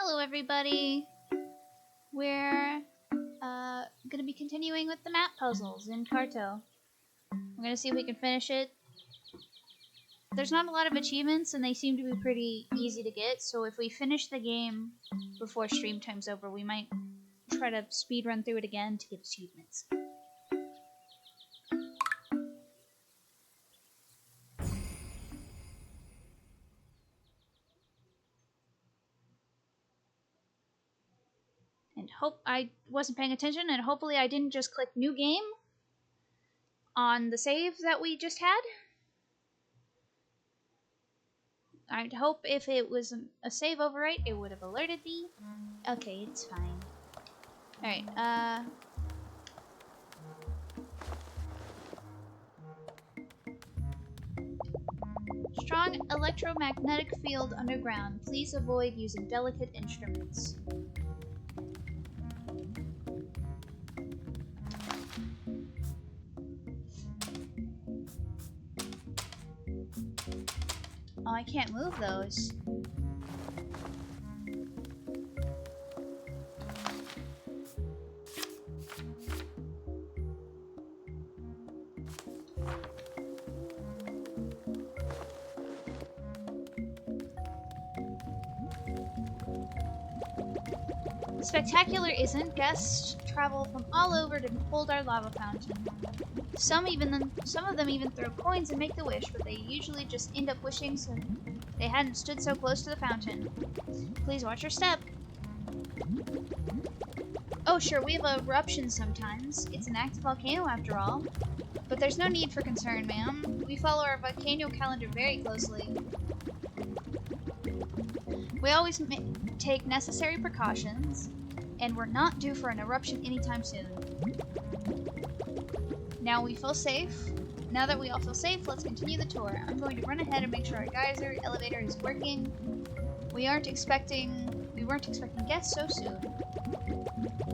Hello everybody! We're gonna be continuing with the map puzzles in Carto. We're gonna see if we can finish it. There's not a lot of achievements and they seem to be pretty easy to get, so if we finish the game before stream time's over, we might try to speed run through it again to get achievements. And hope I wasn't paying attention, and hopefully I didn't just click new game on the save that we just had. I'd hope if it was a save overwrite, it would have alerted me. Okay, it's fine. Alright, strong electromagnetic field underground. Please avoid using delicate instruments. Oh, I can't move those. Spectacular isn't. Guests travel from all over to behold our lava fountain. Some of them even throw coins and make the wish, but they usually just end up wishing so they hadn't stood so close to the fountain. Please watch your step. Oh, sure, we have eruptions sometimes. It's an active volcano after all. But there's no need for concern, ma'am. We follow our volcano calendar very closely. We always take necessary precautions, and we're not due for an eruption anytime soon. Now we feel safe. Now that we all feel safe, let's continue the tour. I'm going to run ahead and make sure our geyser elevator is working. We weren't expecting guests so soon.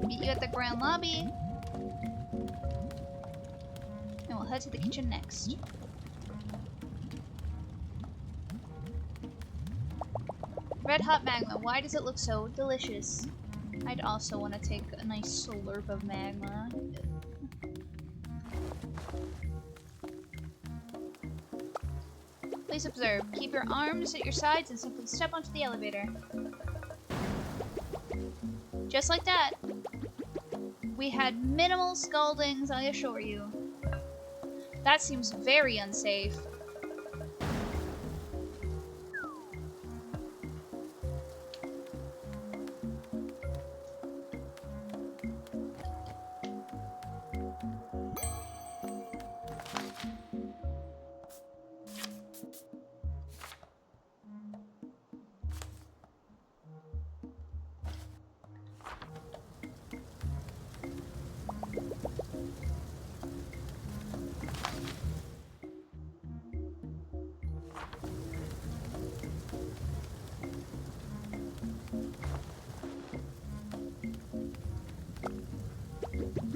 Meet you at the grand lobby. And we'll head to the kitchen next. Red hot magma. Why does it look so delicious? I'd also want to take a nice slurp of magma. Please observe. Keep your arms at your sides and simply step onto the elevator. Just like that. We had minimal scaldings, I assure you. That seems very unsafe.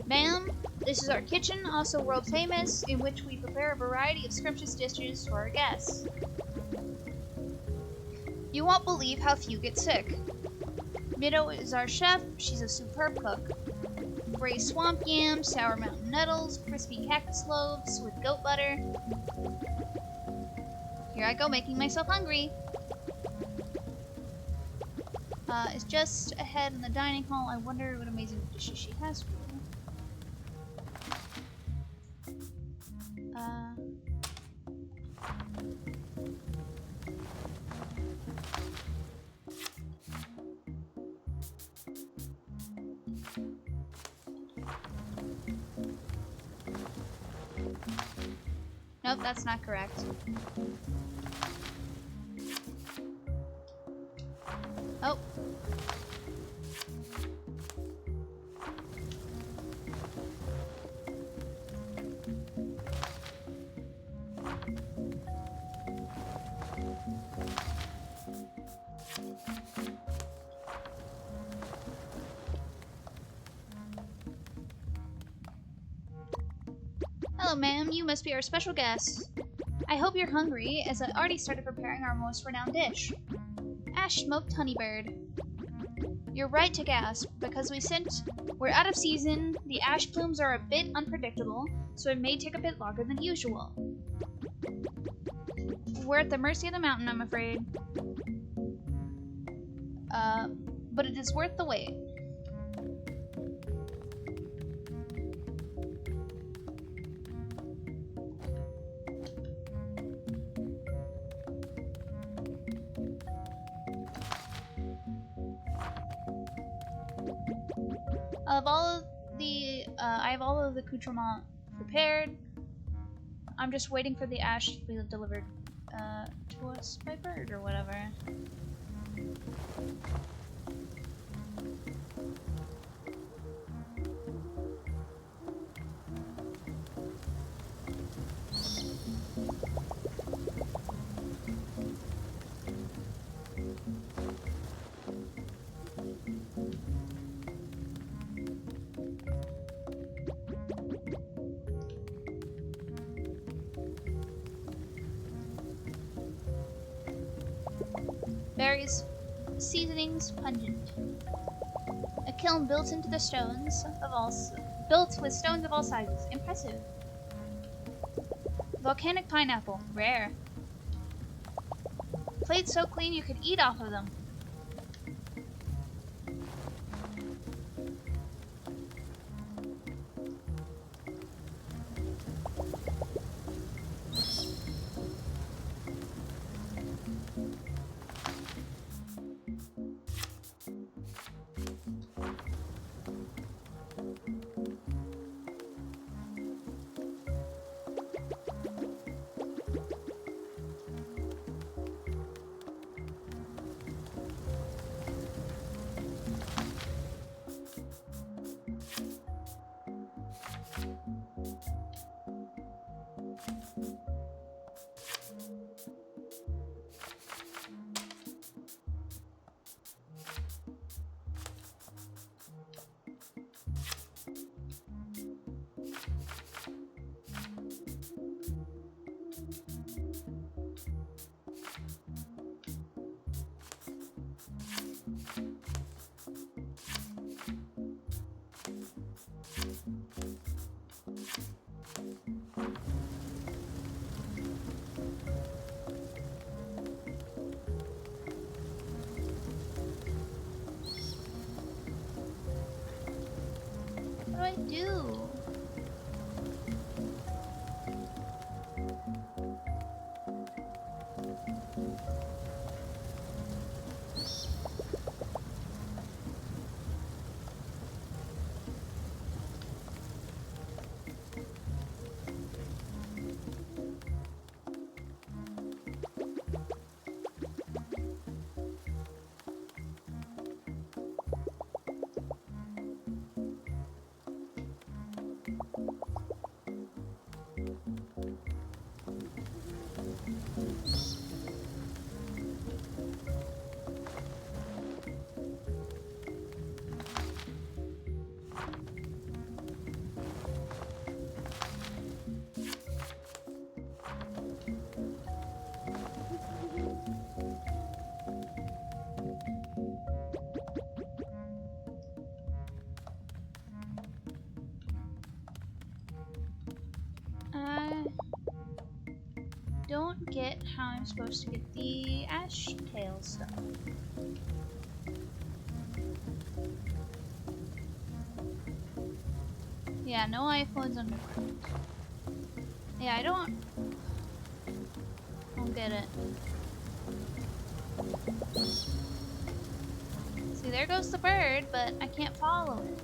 Ma'am, this is our kitchen, also world famous, in which we prepare a variety of scrumptious dishes for our guests. You won't believe how few get sick. Mido is our chef. She's a superb cook. Gray swamp yams, sour mountain nettles, crispy cactus loaves with goat butter. Here I go, making myself hungry. It's just ahead in the dining hall. I wonder what amazing dishes she has for you. Nope, that's not correct. Oh. Hello, ma'am. You must be our special guest. I hope you're hungry, as I already started preparing our most renowned dish. Ash smoked honeybird. You're right to gasp, because we're out of season, the ash plumes are a bit unpredictable, so it may take a bit longer than usual. We're at the mercy of the mountain, I'm afraid. But it is worth the wait. I have all of the accoutrement prepared. I'm just waiting for the ash to be delivered to us by bird or whatever. Berries, seasonings, pungent. A kiln built into the stones of all built with stones of all sizes. Impressive. Volcanic pineapple, rare. Plates so clean you could eat off of them. What do I do? I don't get how I'm supposed to get the ash tail stuff. Yeah, no iPhones underground. Yeah, I don't get it. See, there goes the bird, but I can't follow it.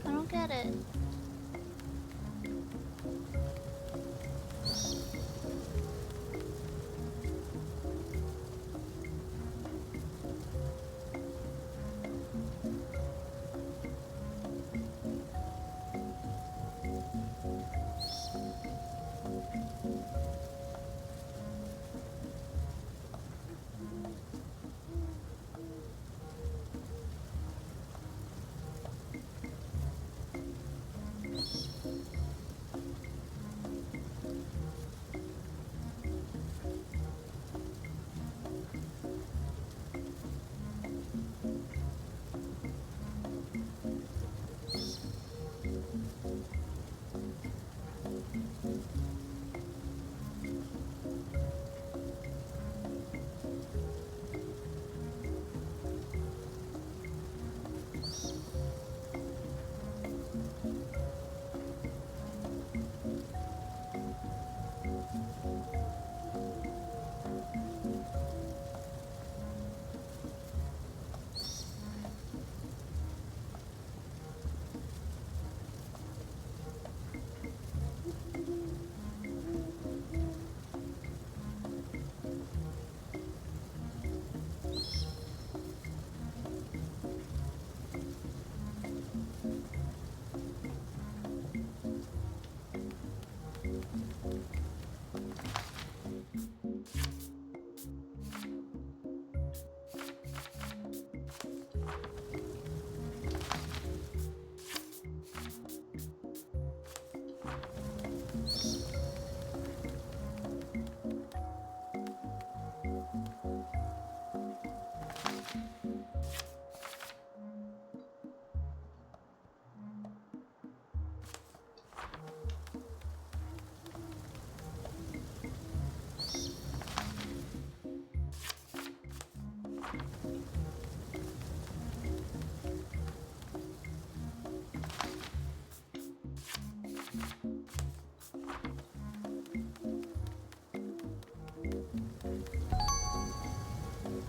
I don't get it.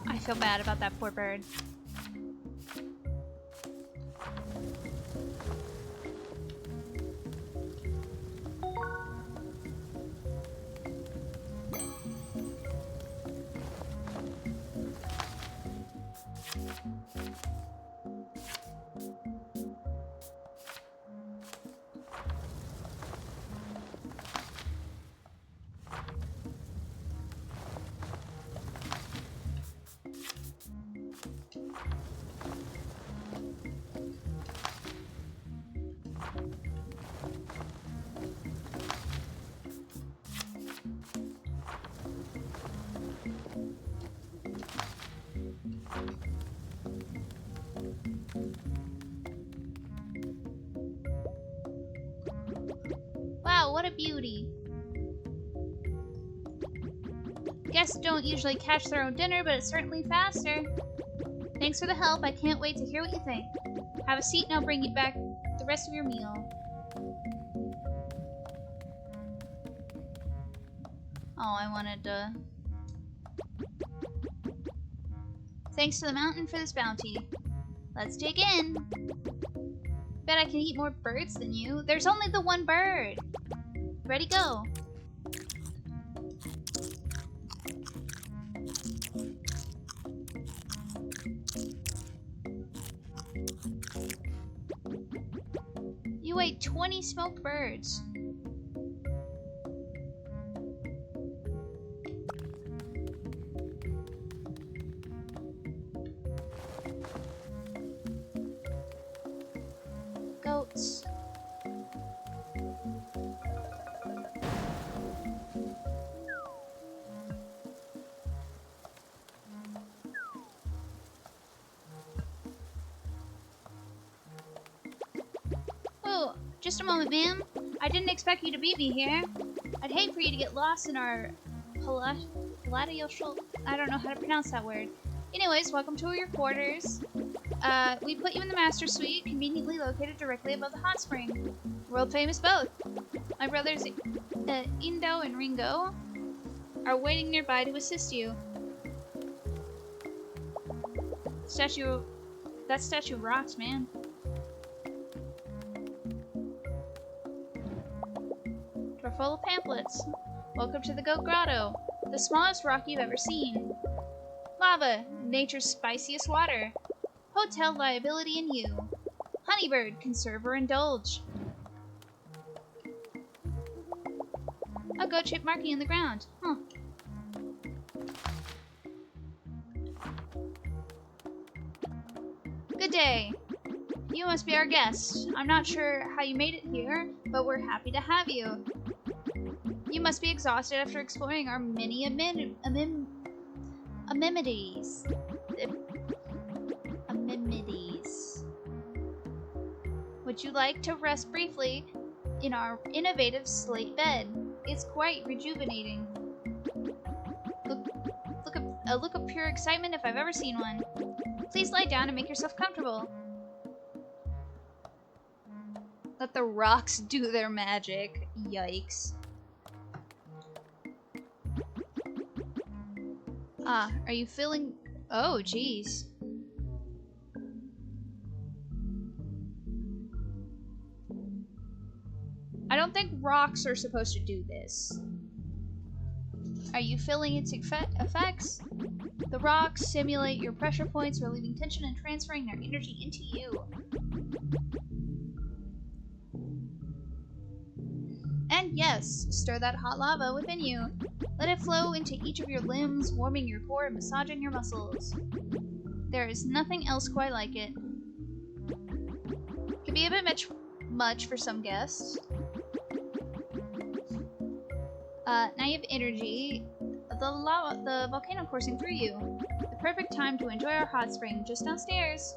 I feel bad about that poor bird. Wow, what a beauty. Guests don't usually catch their own dinner, but it's certainly faster. Thanks for the help. I can't wait to hear what you think. Have a seat and I'll bring you back the rest of your meal. Oh, I wanted to... Thanks to the mountain for this bounty. Let's dig in. Bet I can eat more birds than you. There's only the one bird. Ready, go. You ate 20 smoked birds. Goats. Oh, just a moment, ma'am. I didn't expect you to meet me here. I'd hate for you to get lost in our palatial... I don't know how to pronounce that word. Anyways, welcome to your quarters. We put you in the master suite, conveniently located directly above the hot spring. World famous both. My brothers Indo and Ringo are waiting nearby to assist you. That statue rocks, man. Drawer full of pamphlets. Welcome to the Goat Grotto, the smallest rock you've ever seen. Lava, nature's spiciest water. Hotel liability and you. Honeybird, conserve or indulge. A goat-shaped marking in the ground. Huh. Good day. You must be our guest. I'm not sure how you made it here, but we're happy to have you. You must be exhausted after exploring our many amenities. Amenities. Would you like to rest briefly in our innovative slate bed? It's quite rejuvenating. A look of pure excitement if I've ever seen one. Please lie down and make yourself comfortable. Let the rocks do their magic. Yikes. Ah, are you feeling... Oh, jeez. I don't think rocks are supposed to do this. Are you feeling its effects? The rocks simulate your pressure points, relieving tension and transferring their energy into you. And yes, stir that hot lava within you. Let it flow into each of your limbs, warming your core and massaging your muscles. There is nothing else quite like it. Can be a bit much for some guests. Now you have energy. The volcano coursing through you. The perfect time to enjoy our hot spring just downstairs.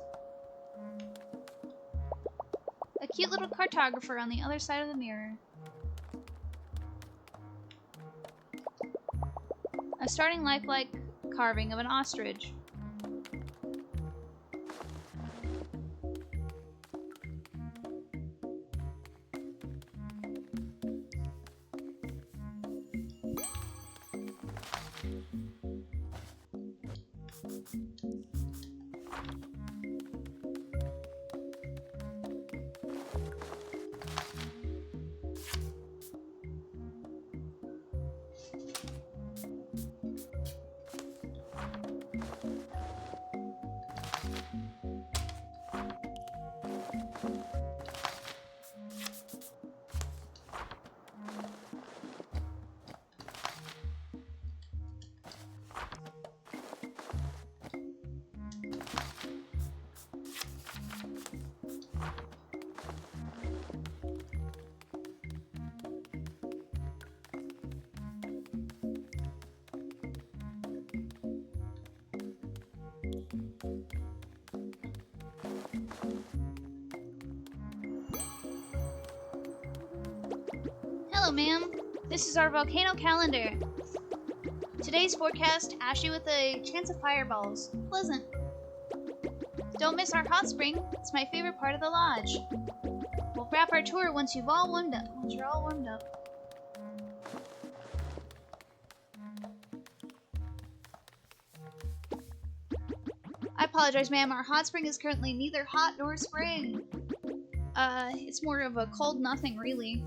A cute little cartographer on the other side of the mirror. A starting lifelike carving of an ostrich. Hello, ma'am. This is our volcano calendar. Today's forecast, ashy with a chance of fireballs. Pleasant. Don't miss our hot spring. It's my favorite part of the lodge. We'll wrap our tour once you're all warmed up. I apologize, ma'am. Our hot spring is currently neither hot nor spring. It's more of a cold nothing, really.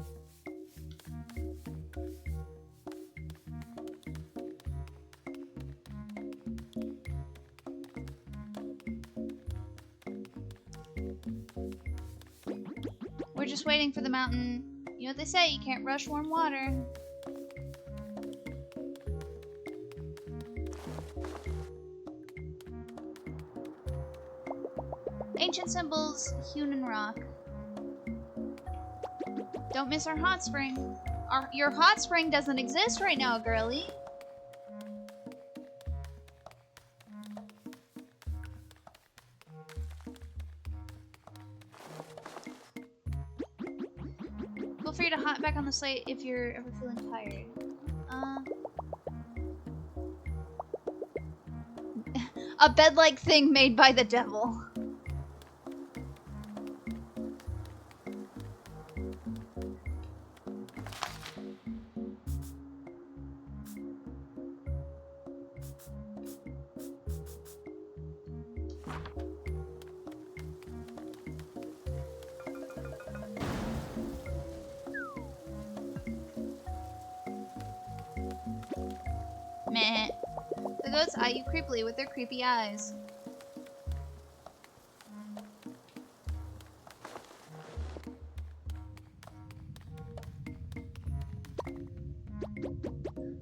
We're just waiting for the mountain. You know what they say, you can't rush warm water. Ancient symbols hewn in rock. Don't miss our hot spring. Your hot spring doesn't exist right now, girlie. Feel free to hop back on the slate if you're ever feeling tired. A bed-like thing made by the devil. Meh. The goats eye you creepily with their creepy eyes.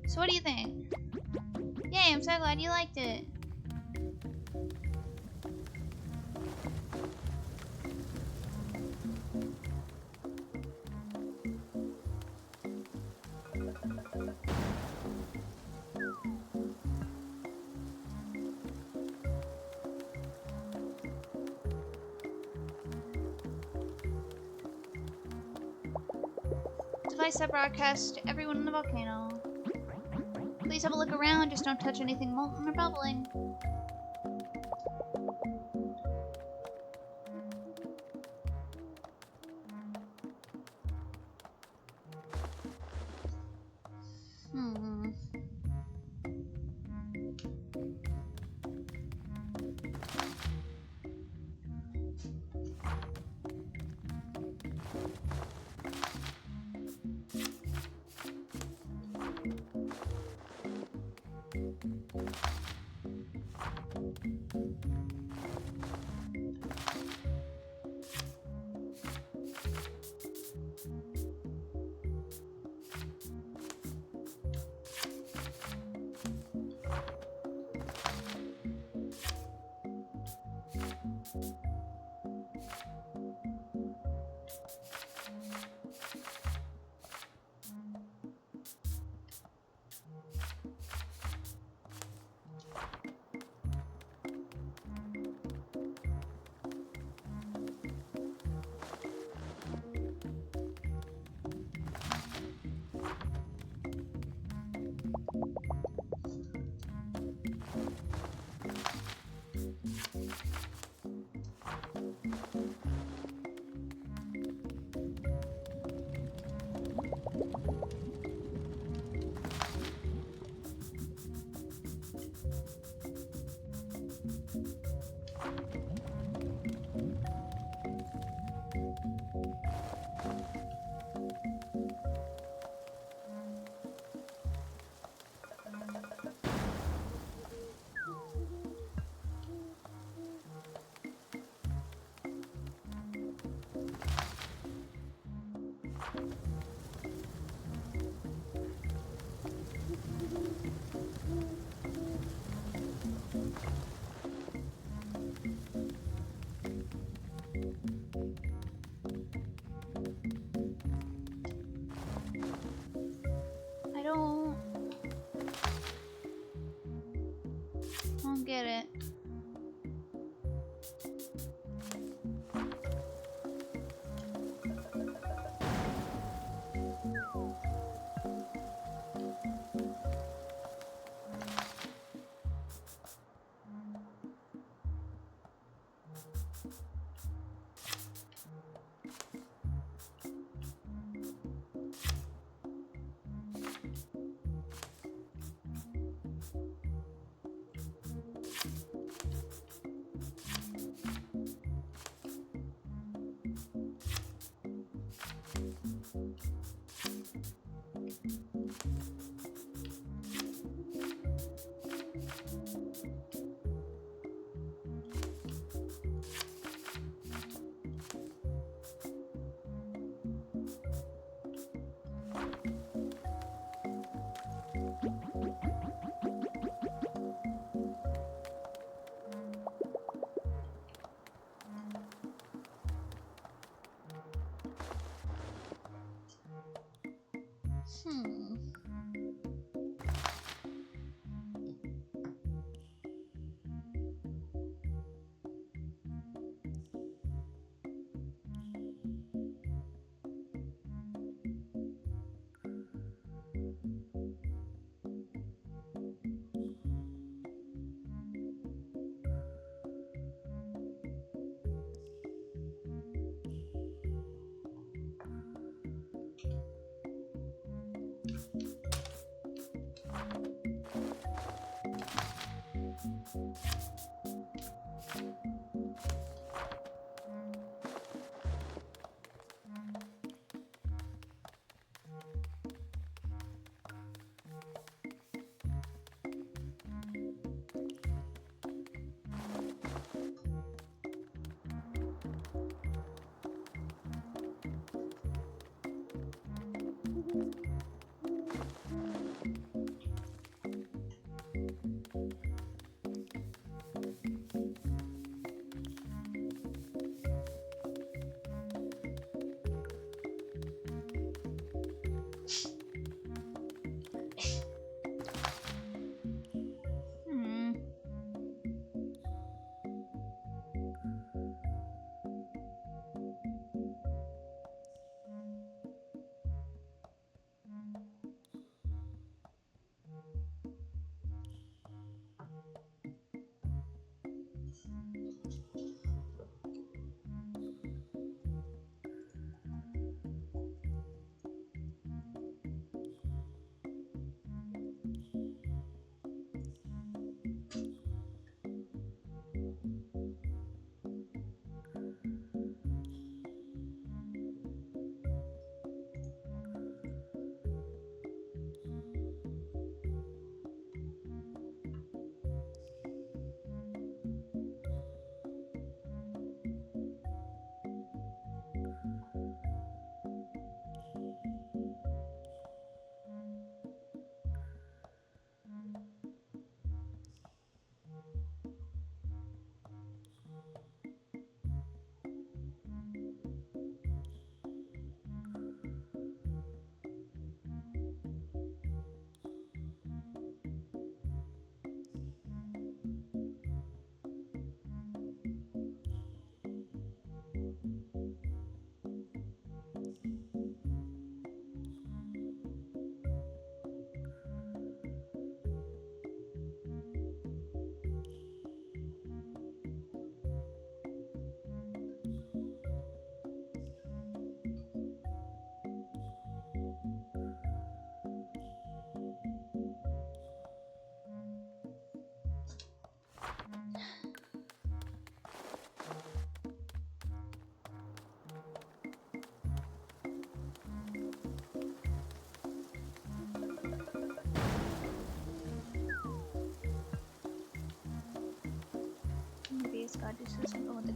So what do you think? Yay, I'm so glad you liked it. Device that broadcasts to everyone in the volcano. Please have a look around, just don't touch anything molten or bubbling. I don't get it.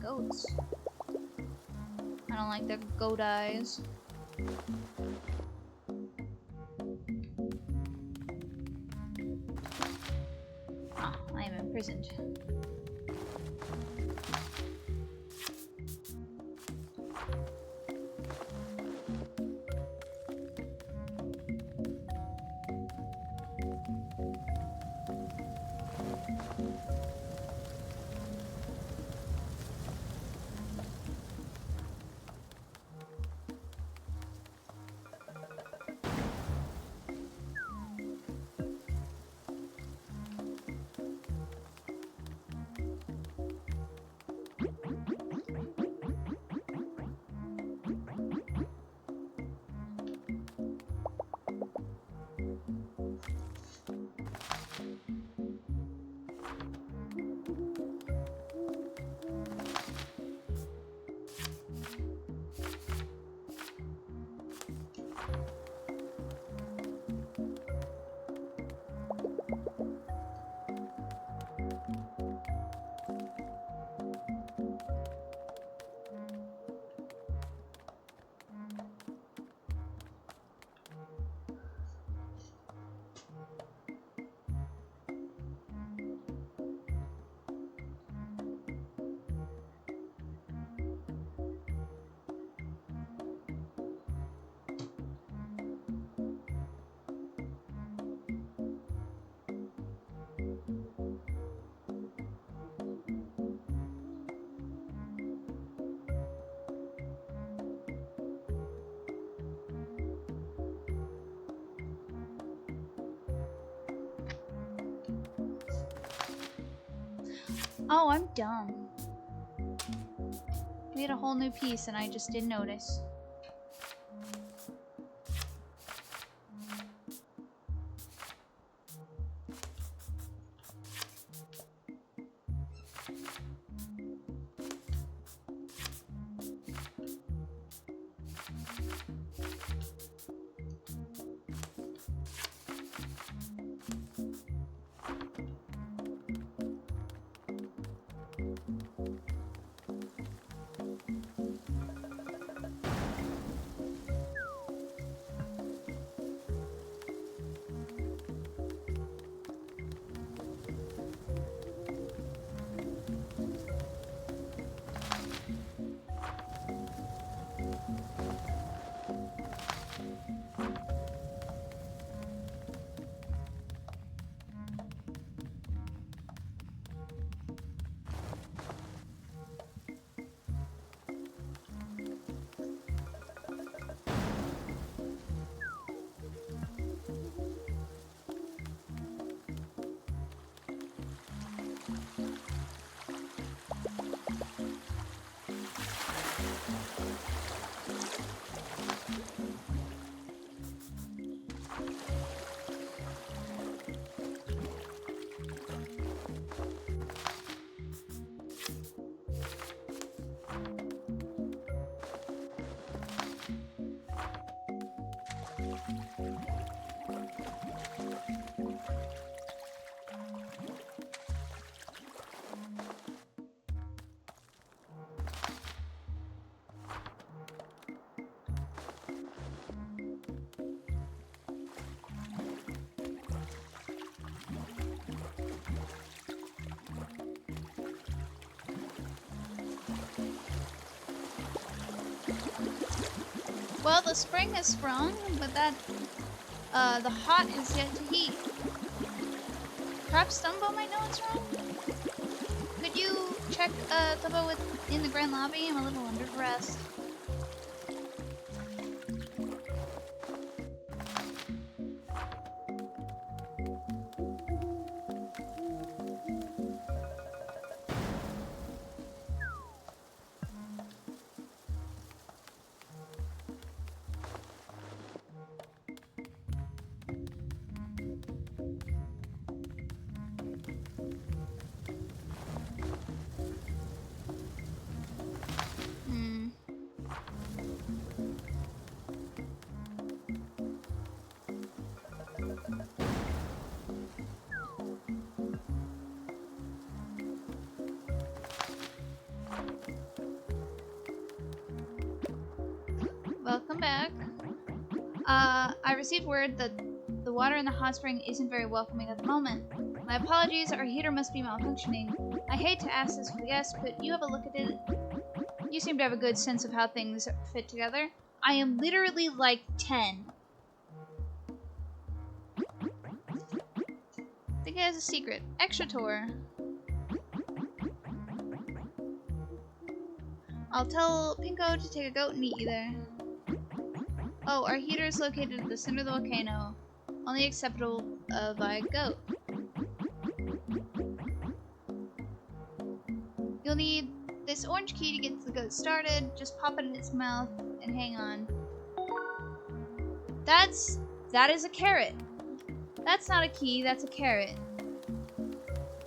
goats. I don't like their goat eyes. Ah, I am imprisoned. Oh, I'm dumb. We had a whole new piece and I just didn't notice. Well, the spring has sprung, but the hot has yet to heat. Perhaps Dumbo might know what's wrong? Could you check, Dumbo in the grand lobby? I'm a little underdressed. welcome back. I received word that the water in the hot spring isn't very welcoming at the moment. My apologies, our heater must be malfunctioning. I hate to ask this of a guest, but you have a look at it. You seem to have a good sense of how things fit together. I am literally like 10. I think it has a secret. Extra tour. I'll tell Pinko to take a goat and meet you there. Oh, our heater is located at the center of the volcano. Only acceptable by goat. You'll need this orange key to get the goat started. Just pop it in its mouth and hang on. That is a carrot. That's not a key, that's a carrot.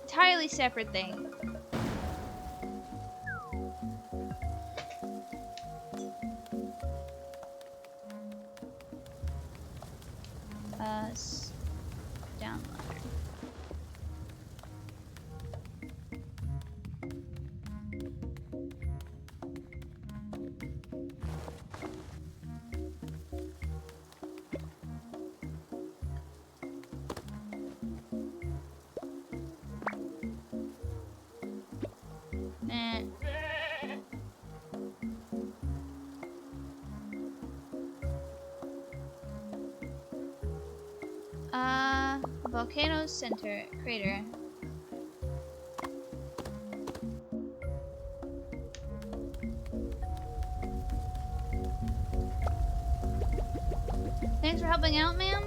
Entirely separate thing. Down ladder. Volcano center crater. Thanks for helping out, ma'am.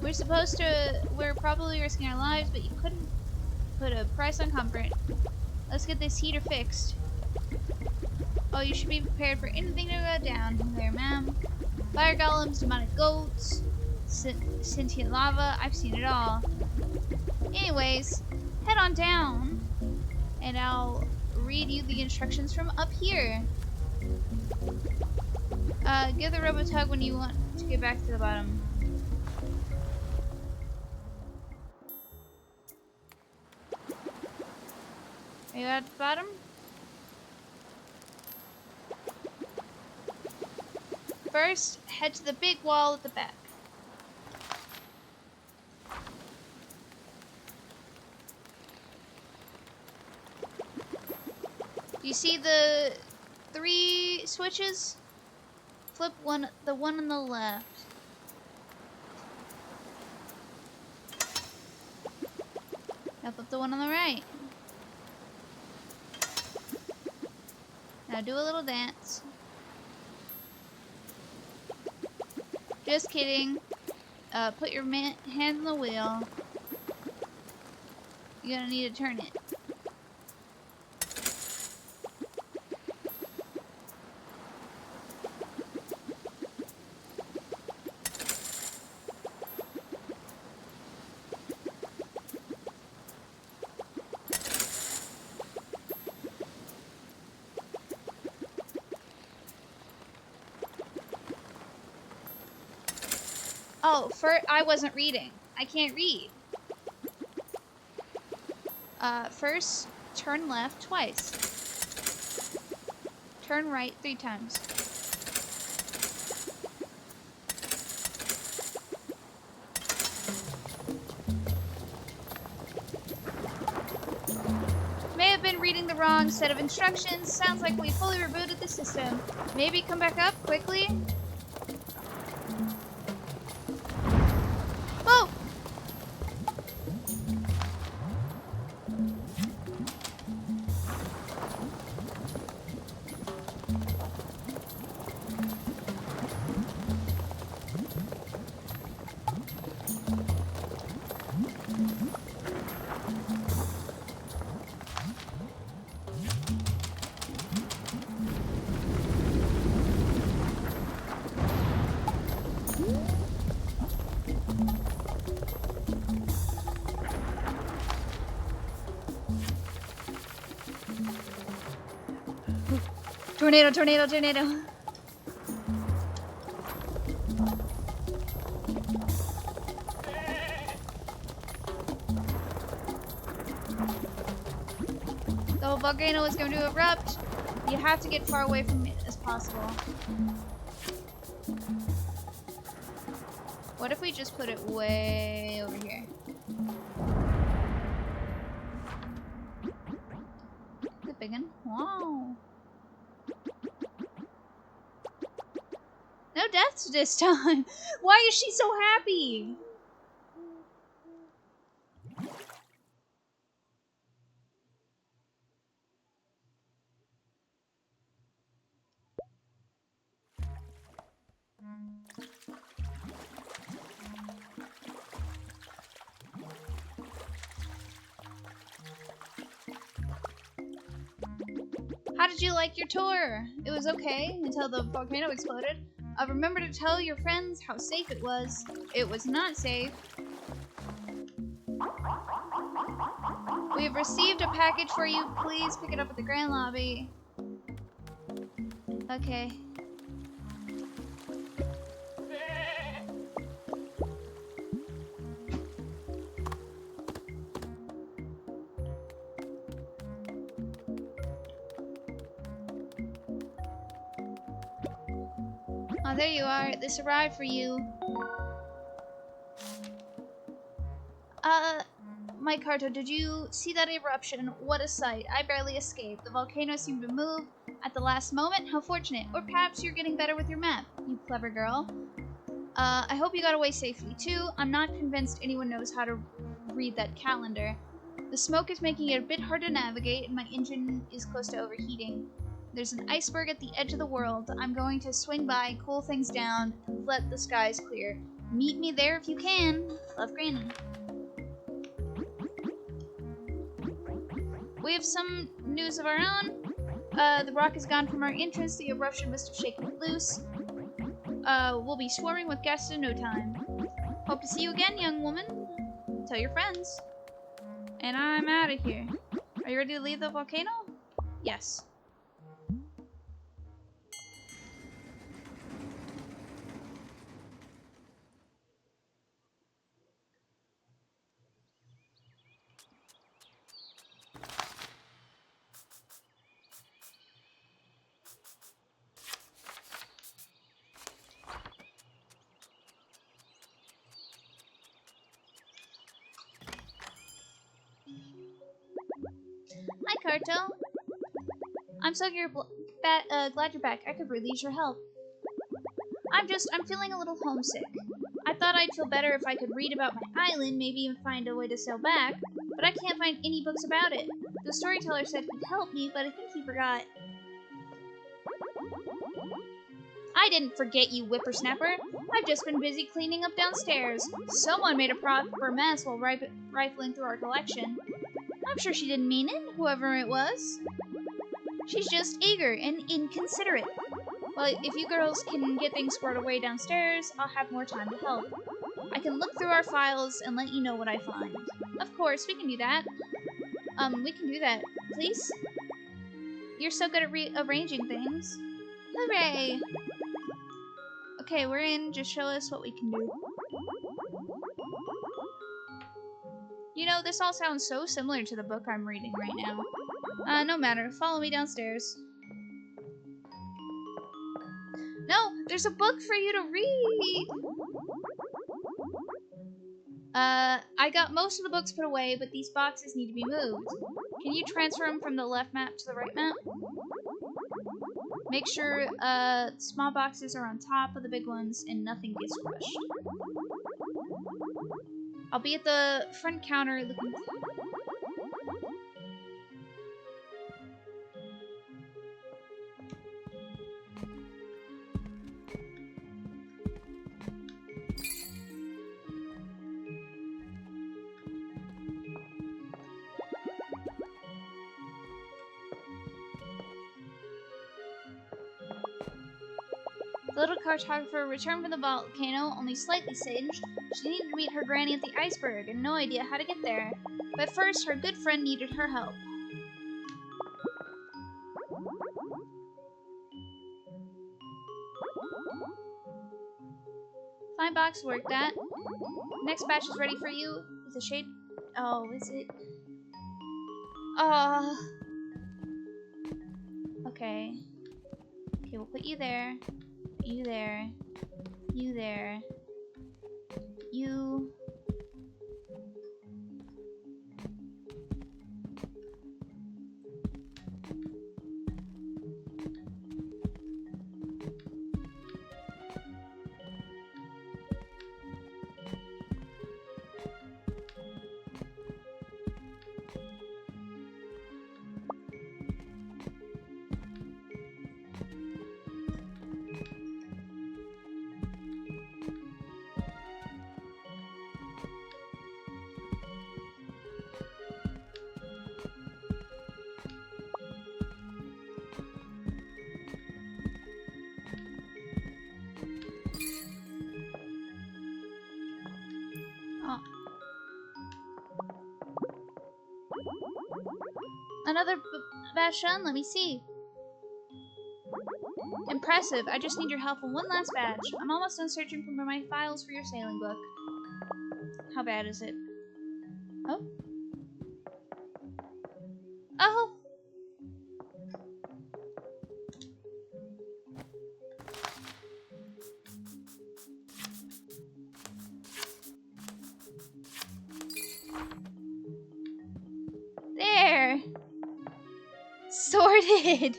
We're probably risking our lives, but you couldn't put a price on comfort. Let's get this heater fixed. Oh, you should be prepared for anything to go down there, ma'am. Fire golems, demonic goats, sentient lava, I've seen it all. Anyways, head on down, and I'll read you the instructions from up here. Give the rope a tug when you want to get back to the bottom. Are you at the bottom? First, head to the big wall at the back. Do you see the 3 switches? Flip the one on the left. Now flip the one on the right. Now do a little dance. Just kidding. Put your hand on the wheel. You're gonna need to turn it. Oh, I wasn't reading. I can't read. First, turn left twice. Turn right 3 times. May have been reading the wrong set of instructions. Sounds like we fully rebooted the system. Maybe come back up quickly? Tornado, tornado, tornado. The volcano is going to erupt. You have to get far away from it as possible. What if we just put it way over here? Is it big one? Wow. No deaths this time. Why is she so happy? How did you like your tour? It was okay until the volcano exploded. Remember to tell your friends how safe it was. It was not safe. We have received a package for you. Please pick it up at the grand lobby. Okay. Oh, there you are. This arrived for you. My Carto, did you see that eruption? What a sight. I barely escaped. The volcano seemed to move at the last moment. How fortunate. Or perhaps you're getting better with your map, you clever girl. I hope you got away safely, too. I'm not convinced anyone knows how to read that calendar. The smoke is making it a bit hard to navigate, and my engine is close to overheating. There's an iceberg at the edge of the world. I'm going to swing by, cool things down, and let the skies clear. Meet me there if you can. Love, Granny. We have some news of our own. The rock is gone from our entrance. The eruption must have shaken it loose. We'll be swarming with guests in no time. Hope to see you again, young woman. Tell your friends. And I'm out of here. Are you ready to leave the volcano? Yes. Hi, Carto. I'm so glad you're back. I could really use your help. I'm feeling a little homesick. I thought I'd feel better if I could read about my island, maybe even find a way to sail back, but I can't find any books about it. The storyteller said he'd help me, but I think he forgot. I didn't forget you, whippersnapper. I've just been busy cleaning up downstairs. Someone made a proper mess while rifling through our collection. I'm sure she didn't mean it, whoever it was. She's just eager and inconsiderate. Well, if you girls can get things squared away downstairs, I'll have more time to help. I can look through our files and let you know what I find. Of course, we can do that. We can do that. Please? You're so good at arranging things. Hooray! Okay, we're in. Just show us what we can do. You know, this all sounds so similar to the book I'm reading right now. No matter. Follow me downstairs. No, there's a book for you to read! I got most of the books put away, but these boxes need to be moved. Can you transfer them from the left map to the right map? Make sure, small boxes are on top of the big ones and nothing gets crushed. I'll be at the front counter looking... The little cartographer returned from the volcano, only slightly singed. She needed to meet her granny at the iceberg, and no idea how to get there. But first, her good friend needed her help. Fine box, work that. Next batch is ready for you. Is the shade... Oh, is it? Okay. Okay, we'll put you there. You there. You there. Another bastion? Let me see. Impressive. I just need your help on one last badge. I'm almost done searching for my files for your sailing book. How bad is it? Oh? Oh! There! Sorted!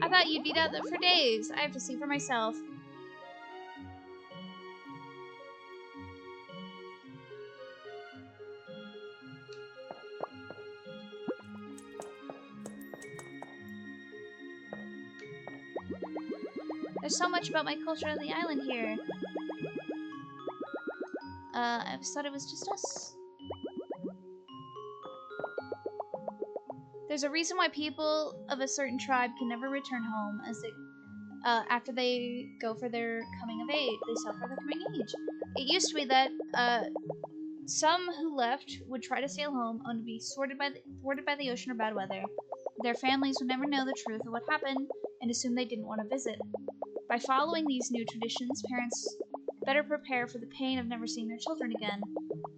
I thought you'd be out there for days. I have to see for myself. There's so much about my culture on the island here. I just thought it was just us. There's a reason why people of a certain tribe can never return home, as they, after they go for their coming of age. They suffer their coming of age. It used to be that some who left would try to sail home, only to be thwarted by the ocean or bad weather. Their families would never know the truth of what happened, and assume they didn't want to visit. By following these new traditions, parents better prepare for the pain of never seeing their children again.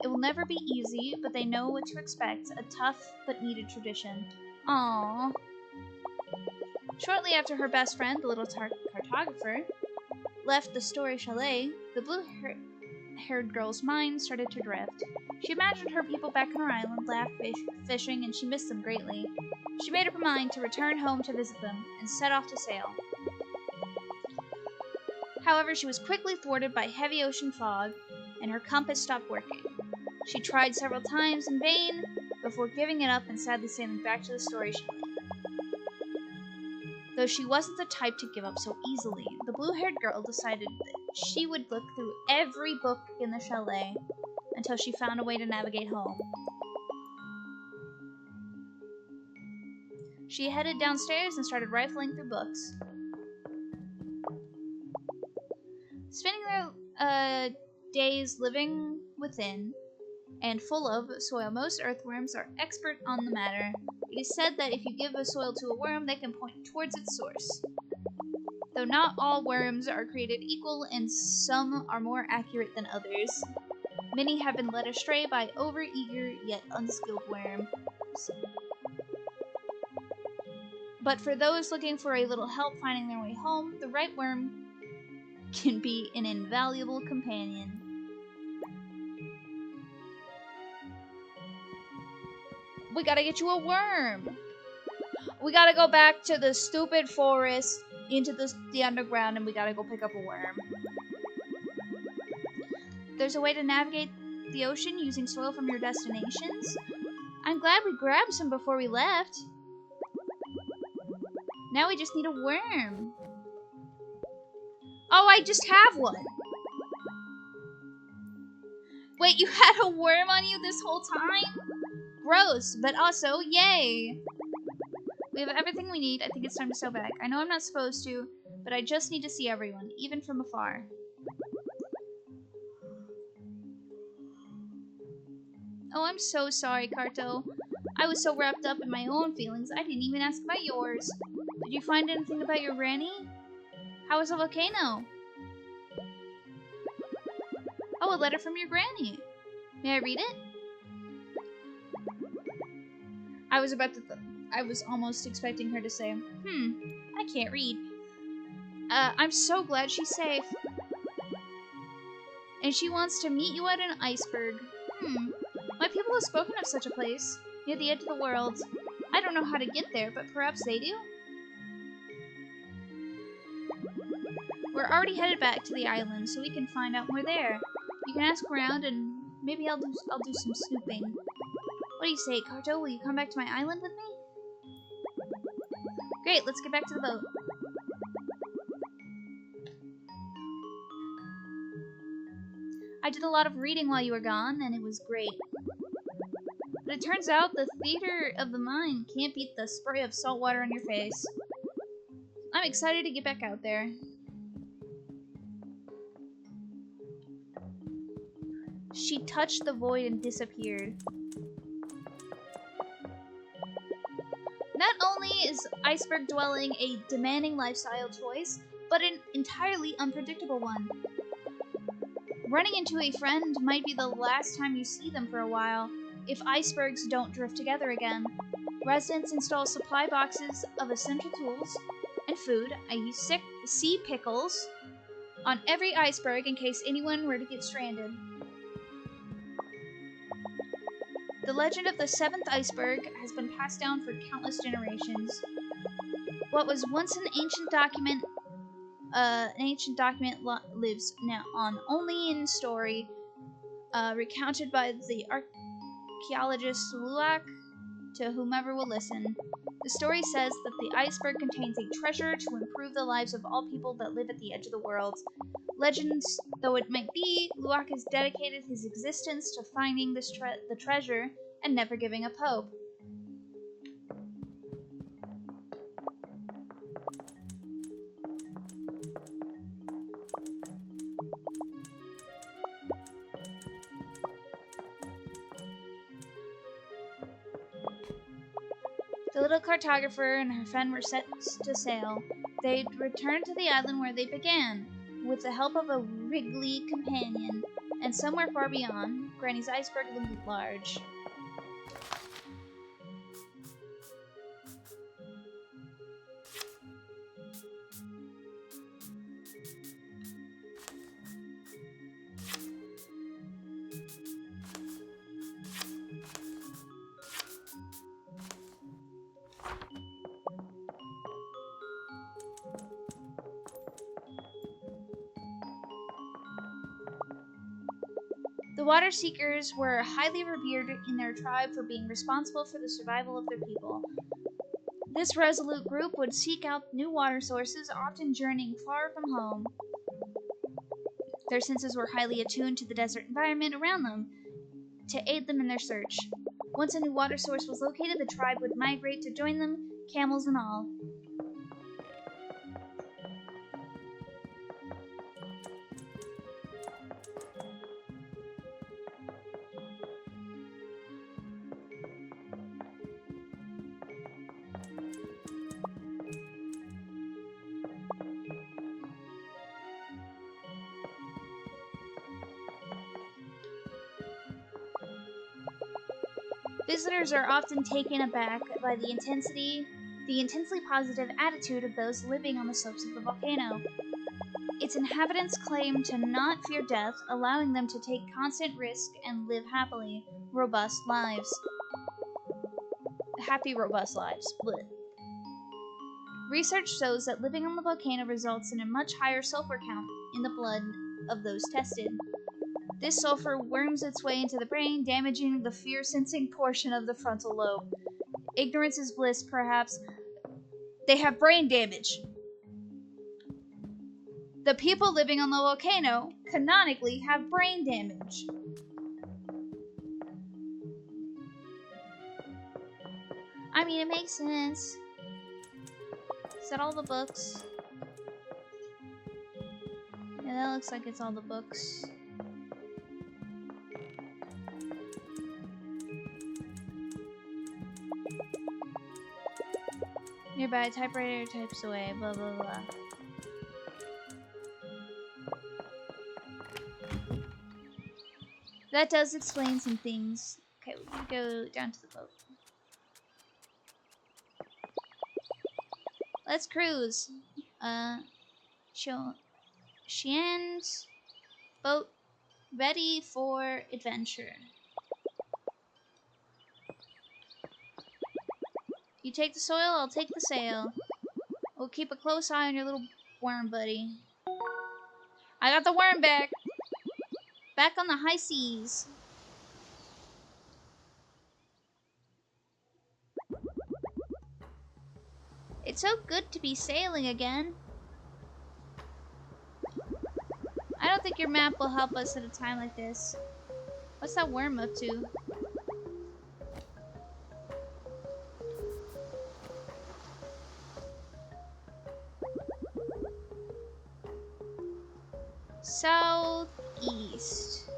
It will never be easy, but they know what to expect, a tough but needed tradition. Aww. Shortly after her best friend, the little cartographer, left the Story Chalet, the blue-haired girl's mind started to drift. She imagined her people back on her island, laughed, fishing, and she missed them greatly. She made up her mind to return home to visit them, and set off to sail. However, she was quickly thwarted by heavy ocean fog, and her compass stopped working. She tried several times in vain, before giving it up and sadly sailing back to the Story Chalet. Though she wasn't the type to give up so easily, the blue-haired girl decided that she would look through every book in the chalet until she found a way to navigate home. She headed downstairs and started rifling through books. Spending their days living within and full of soil, most earthworms are expert on the matter. It is said that if you give a soil to a worm, they can point towards its source. Though not all worms are created equal, and some are more accurate than others, many have been led astray by over-eager yet unskilled worms. But for those looking for a little help finding their way home, the right worm can be an invaluable companion. We gotta get you a worm! We gotta go back to the stupid forest, into the underground, and we gotta go pick up a worm. There's a way to navigate the ocean using soil from your destinations. I'm glad we grabbed some before we left. Now we just need a worm. Oh, I just have one. Wait, you had a worm on you this whole time? Gross, but also, yay! We have everything we need. I think it's time to sail back. I know I'm not supposed to, but I just need to see everyone, even from afar. Oh, I'm so sorry, Carto. I was so wrapped up in my own feelings, I didn't even ask about yours. Did you find anything about your granny? How was the volcano? Oh, a letter from your granny. May I read it? I was almost expecting her to say, I can't read. I'm so glad she's safe. And she wants to meet you at an iceberg. My people have spoken of such a place, near the edge of the world. I don't know how to get there, but perhaps they do? We're already headed back to the island, so we can find out more there. You can ask around, and maybe I'll do some snooping. What do you say, Carto? Will you come back to my island with me? Great, let's get back to the boat. I did a lot of reading while you were gone, and it was great. But it turns out the theater of the mind can't beat the spray of salt water on your face. I'm excited to get back out there. She touched the void and disappeared. Not only is iceberg dwelling a demanding lifestyle choice, but an entirely unpredictable one. Running into a friend might be the last time you see them for a while, if icebergs don't drift together again. Residents install supply boxes of essential tools and food, i.e. sea pickles, on every iceberg in case anyone were to get stranded. The legend of the seventh iceberg has been passed down for countless generations. What was once an ancient document lives now on only in story, recounted by the archaeologist Luak to whomever will listen. The story says that the iceberg contains a treasure to improve the lives of all people that live at the edge of the world. Legends though it might be, Luak has dedicated his existence to finding the treasure and never giving up hope. The little cartographer and her friend were set to sail. They'd return to the island where they began, with the help of a wriggly companion, and somewhere far beyond, Granny's iceberg loomed large. The Water Seekers were highly revered in their tribe for being responsible for the survival of their people. This resolute group would seek out new water sources, often journeying far from home. Their senses were highly attuned to the desert environment around them to aid them in their search. Once a new water source was located, the tribe would migrate to join them, camels and all. Visitors are often taken aback by the intensely positive attitude of those living on the slopes of the volcano. Its inhabitants claim to not fear death, allowing them to take constant risk and live happy, robust lives. Blech. Research shows that living on the volcano results in a much higher sulfur count in the blood of those tested. This sulfur worms its way into the brain, damaging the fear-sensing portion of the frontal lobe. Ignorance is bliss, perhaps. They have brain damage. The people living on the volcano canonically have brain damage. I mean, it makes sense. Is that all the books? Yeah, that looks like it's all the books. Nearby, typewriter types away, blah blah blah. That does explain some things. Okay, we can go down to the boat. Let's cruise. Xian's boat ready for adventure. You take the soil, I'll take the sail. We'll keep a close eye on your little worm buddy. I got the worm back. Back on the high seas. It's so good to be sailing again. I don't think your map will help us at a time like this. What's that worm up to? southeast.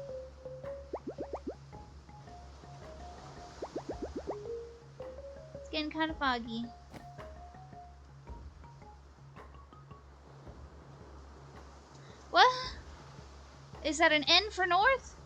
It's getting kind of foggy. What? Is that an N for north?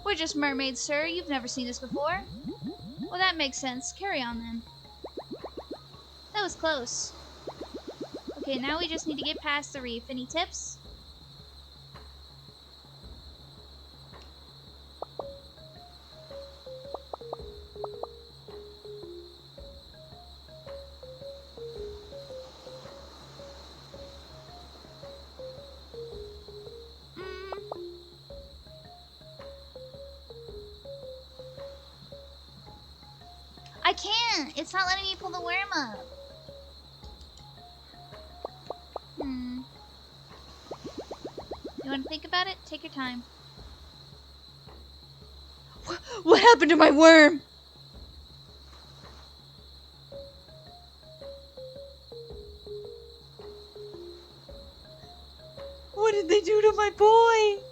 We're just mermaids, sir. You've never seen us before. Well, that makes sense. Carry on, then. That was close. Okay, now we just need to get past the reef. Any tips? I can't! It's not letting me pull the worm up. You want to think about it? Take your time. What happened to my worm? What did they do to my boy?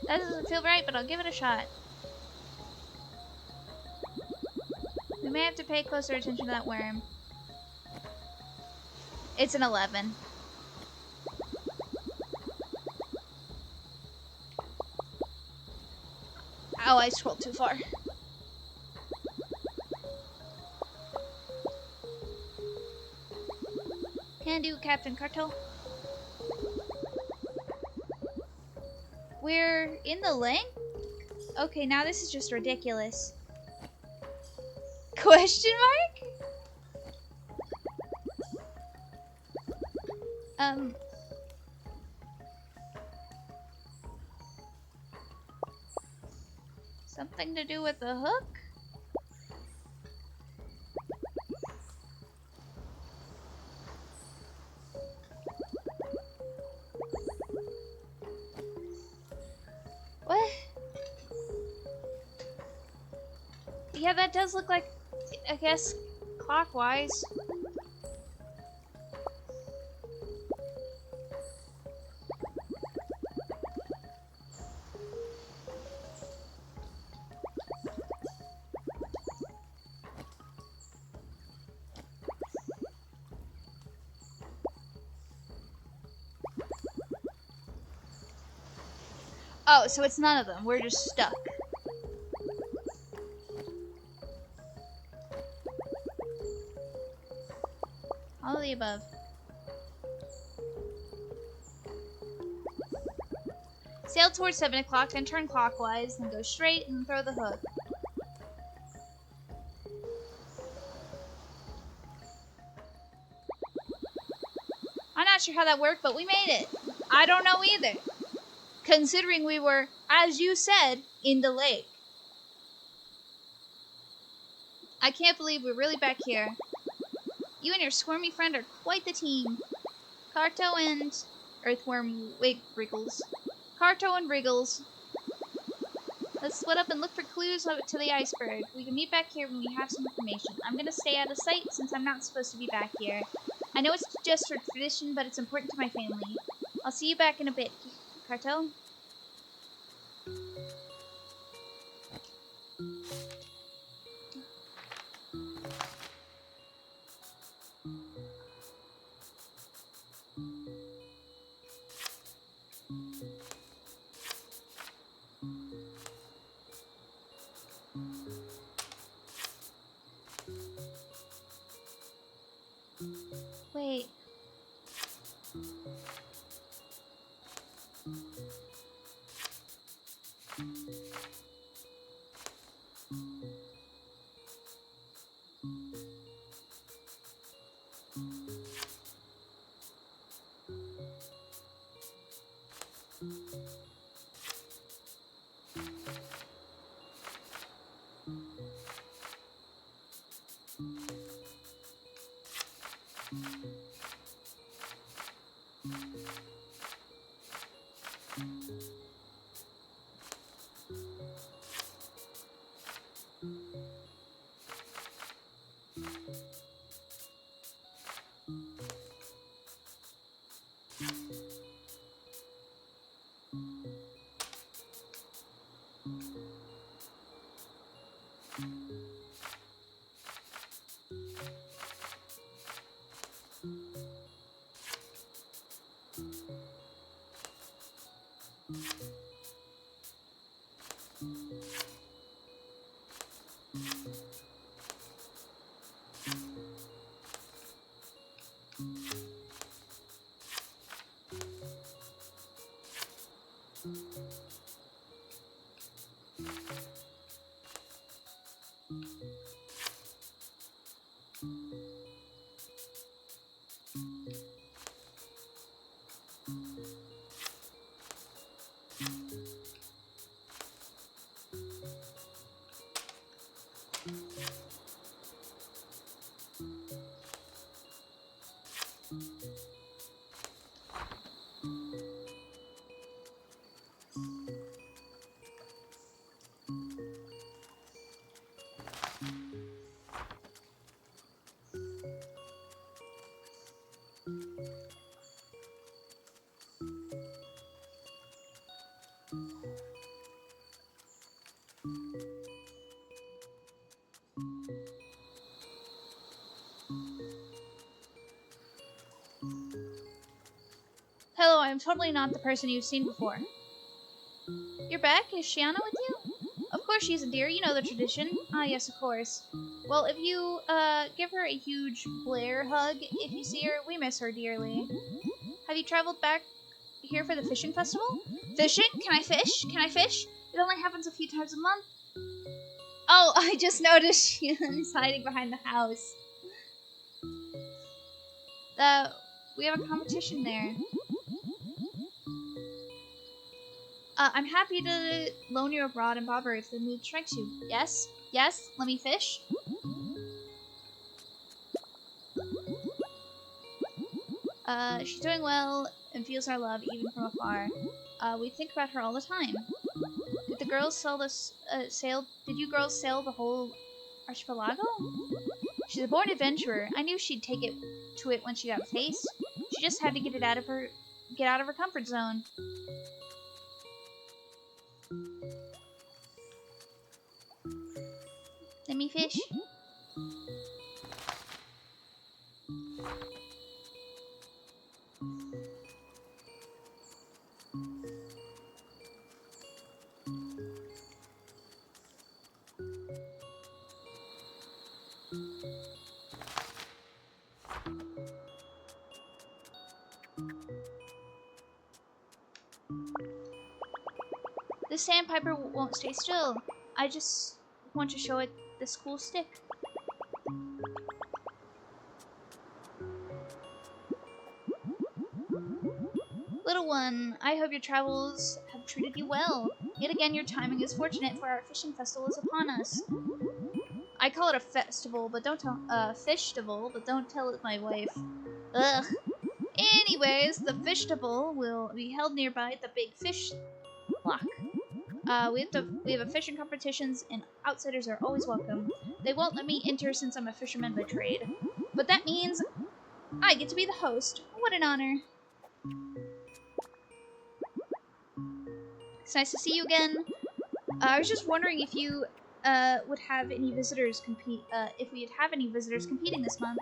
That doesn't feel right, but I'll give it a shot. We may have to pay closer attention to that worm. It's an 11. Oh, I scrolled too far. Can do, Captain Carto. We're in the lake? Okay, now this is just ridiculous. Question mark? Something to do with the hook? What? Yeah, that does look like, I guess, clockwise. Oh, so it's none of them. We're just stuck. All of the above. Sail towards 7 o'clock, then turn clockwise, then go straight and throw the hook. I'm not sure how that worked, but we made it. I don't know either. Considering we were, as you said, in the lake. I can't believe we're really back here. You and your squirmy friend are quite the team. Carto and Earthworm Wriggles. Carto and Wriggles. Let's split up and look for clues to the iceberg. We can meet back here when we have some information. I'm gonna stay out of sight since I'm not supposed to be back here. I know it's just for tradition, but it's important to my family. I'll see you back in a bit, Carto. Wait. Hello, I am totally not the person you've seen before. You're back? Is Shiana with you? Of course she's a dear, you know the tradition. Ah, yes, of course. Well, if you, give her a huge Blair hug if you see her, we miss her dearly. Have you traveled back here for the fishing festival? Fishing? Can I fish? Can I fish? It only happens a few times a month. Oh, I just noticed Shiana's hiding behind the house. We have a competition there. I'm happy to loan you a rod and bobber if the mood strikes you. Yes? Yes? Let me fish? She's doing well and feels our love even from afar. We think about her all the time. Did the girls did you girls sail the whole archipelago? She's a born adventurer. I knew she'd take it to it when she got a taste. She just had to get out of her comfort zone. Let me fish. The sandpiper won't stay still. I just want to show it this cool stick. Little one, I hope your travels have treated you well. Yet again, your timing is fortunate, for our fishing festival is upon us. I call it a festival, but don't tell fishtival, but don't tell it my wife. Ugh. Anyways, the fishtival will be held nearby at the Big Fish Lock. We have a fishing competitions, and outsiders are always welcome. They won't let me enter since I'm a fisherman by trade, but that means I get to be the host. What an honor! It's nice to see you again. I was just wondering if you would have any visitors compete. If we'd have any visitors competing this month.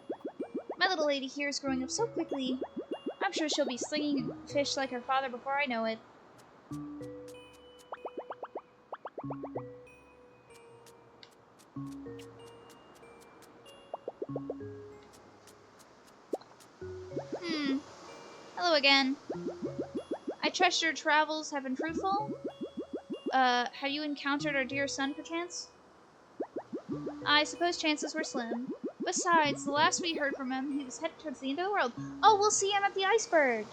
My little lady here is growing up so quickly. I'm sure she'll be slinging fish like her father before I know it. Hello again. I trust your travels have been fruitful. Have you encountered our dear son, perchance? I suppose chances were slim. Besides, the last we heard from him, he was headed towards the end of the world. Oh, we'll see him at the iceberg!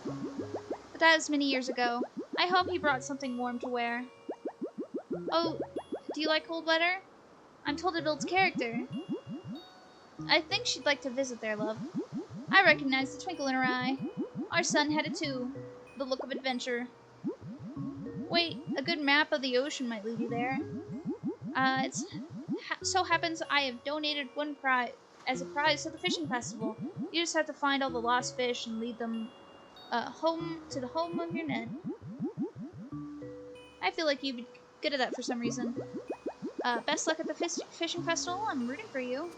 But that was many years ago. I hope he brought something warm to wear. Oh, do you like cold weather? I'm told it builds character. I think she'd like to visit there, love. I recognize the twinkle in her eye. Our son had it too. The look of adventure. Wait, a good map of the ocean might lead you there. So happens I have donated one prize as a prize to the fishing festival. You just have to find all the lost fish and lead them home to the home of your net. I feel like you'd be good at that for some reason. Best luck at the fishing festival. I'm rooting for you.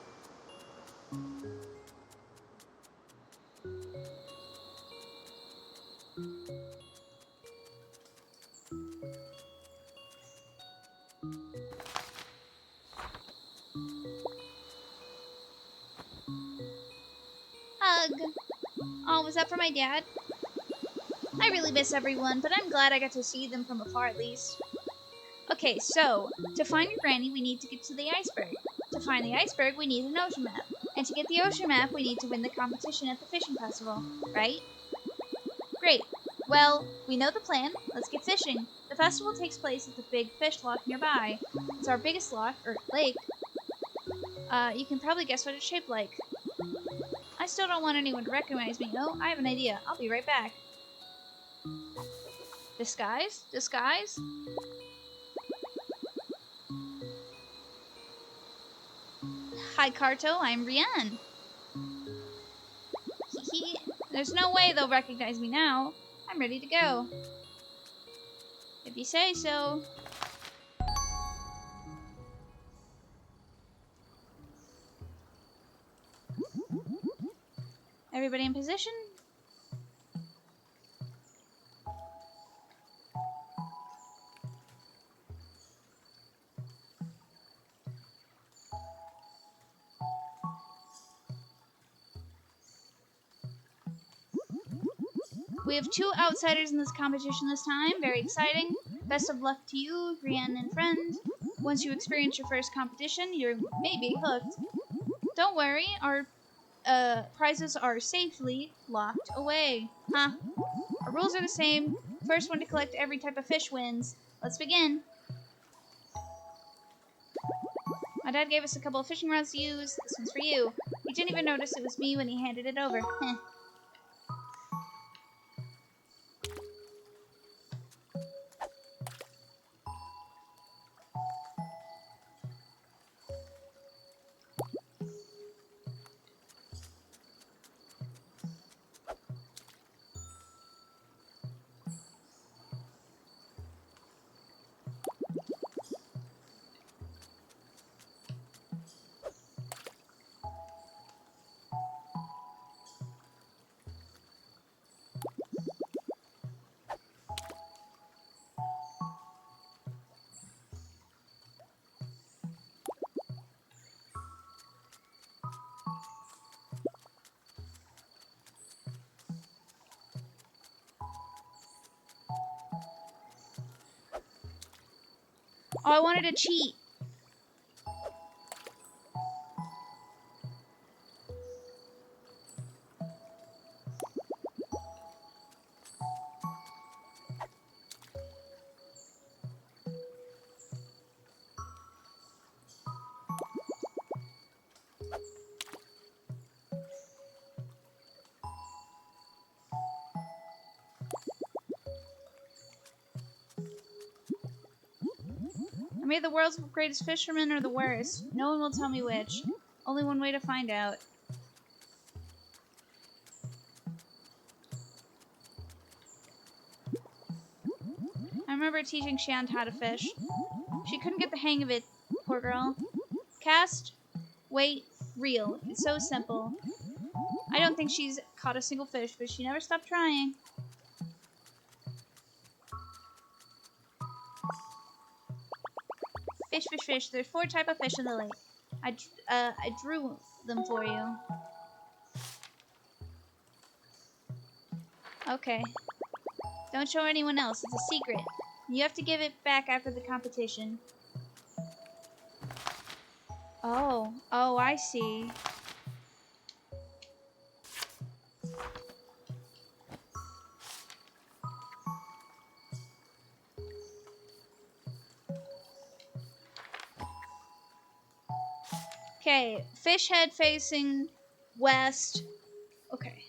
Hug. Oh, was that for my dad? I really miss everyone, but I'm glad I got to see them from afar at least. Okay, so, to find your granny, we need to get to the iceberg. To find the iceberg, we need an ocean map. And to get the ocean map, we need to win the competition at the fishing festival, right? Great. Well, we know the plan. Let's get fishing. The festival takes place at the Big Fish Lock nearby. It's our biggest lock, or lake. You can probably guess what it's shaped like. I still don't want anyone to recognize me. Oh, I have an idea. I'll be right back. Disguise? Disguise? Hi, Carto. I'm Rian. There's no way they'll recognize me now. I'm ready to go. If you say so. Everybody in position? We have 2 outsiders in this competition this time. Very exciting. Best of luck to you, Rian and friend. Once you experience your first competition, you're maybe hooked. Don't worry, our prizes are safely locked away. Huh? Our rules are the same. First one to collect every type of fish wins. Let's begin. My dad gave us a couple of fishing rods to use. This one's for you. He didn't even notice it was me when he handed it over. Heh. Oh, I wanted to cheat. I'm either the world's greatest fisherman or the worst. No one will tell me which. Only one way to find out. I remember teaching Shant how to fish. She couldn't get the hang of it, poor girl. Cast, wait, reel. It's so simple. I don't think she's caught a single fish, but she never stopped trying. Fish, fish, fish. There's 4 types of fish in the lake. I drew them for you. Okay. Don't show anyone else. It's a secret. You have to give it back after the competition. Oh, I see. Okay, fish head facing west. Okay.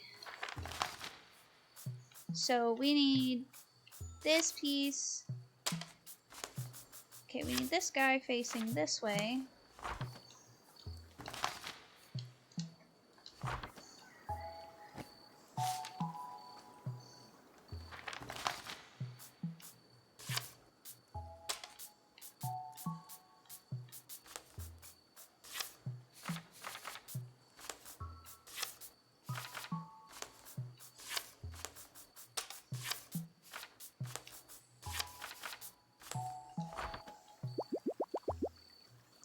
So we need this piece. Okay, we need this guy facing this way.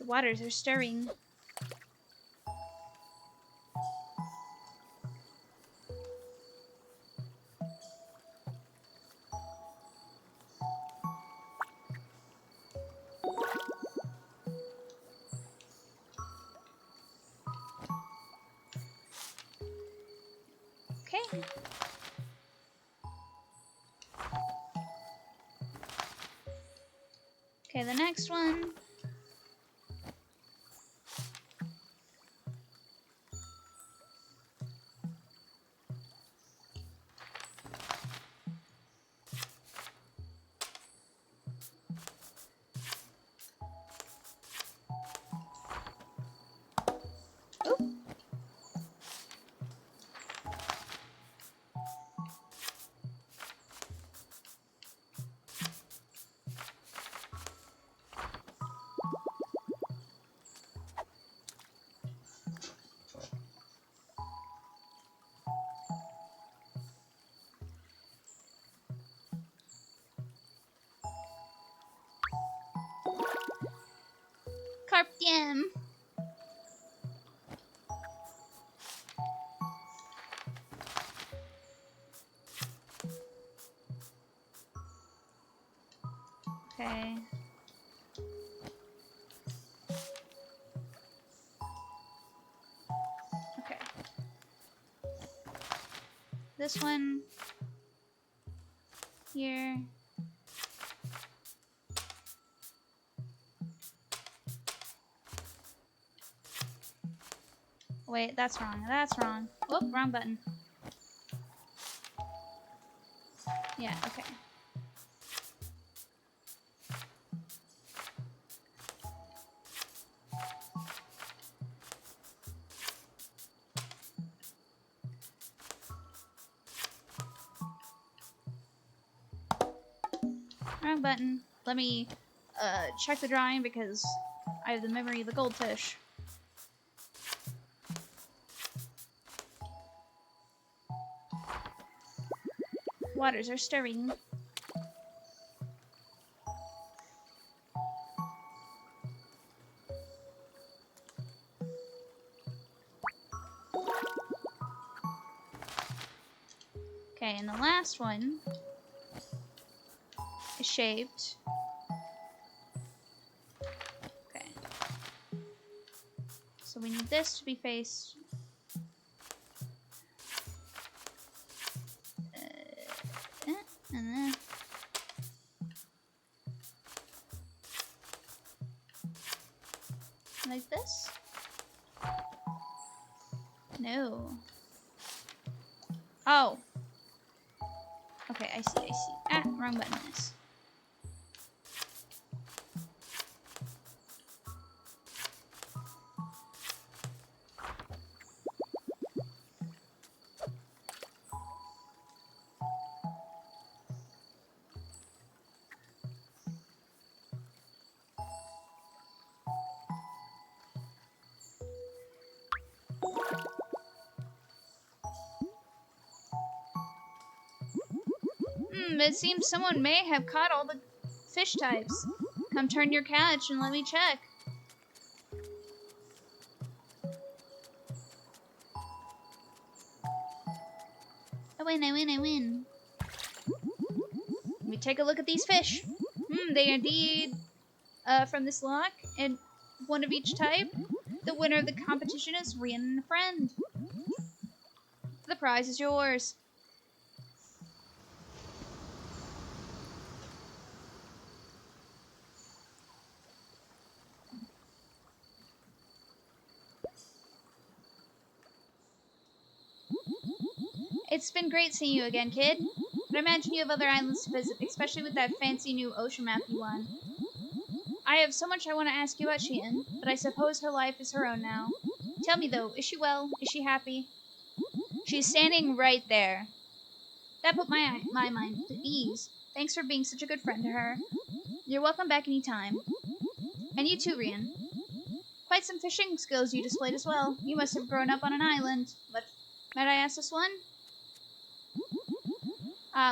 The waters are stirring. Okay. Okay, the next one. Oop. Carpdium. Okay. Okay. This one here. Wait, that's wrong. That's wrong. Whoop, wrong button. Yeah, okay. Wrong button. Let me check the drawing because I have the memory of the goldfish. Waters are stirring. Okay, and the last one is shaped. Okay. So we need this to be faced. And then like this? No. Oh. Okay, I see. Ah, wrong button is. It seems someone may have caught all the fish types. Come turn your catch and let me check. I win. Let me take a look at these fish. They are indeed from this loch, and one of each type. The winner of the competition is Rian and a friend. The prize is yours. It's been great seeing you again, kid. But I imagine you have other islands to visit, especially with that fancy new ocean map you won. I have so much I want to ask you about Sheehan, but I suppose her life is her own now. Tell me though, is she well? Is she happy? She's standing right there. That put my mind at ease. Thanks for being such a good friend to her. You're welcome back any time. And you too, Rian. Quite some fishing skills you displayed as well. You must have grown up on an island. But might I ask this one?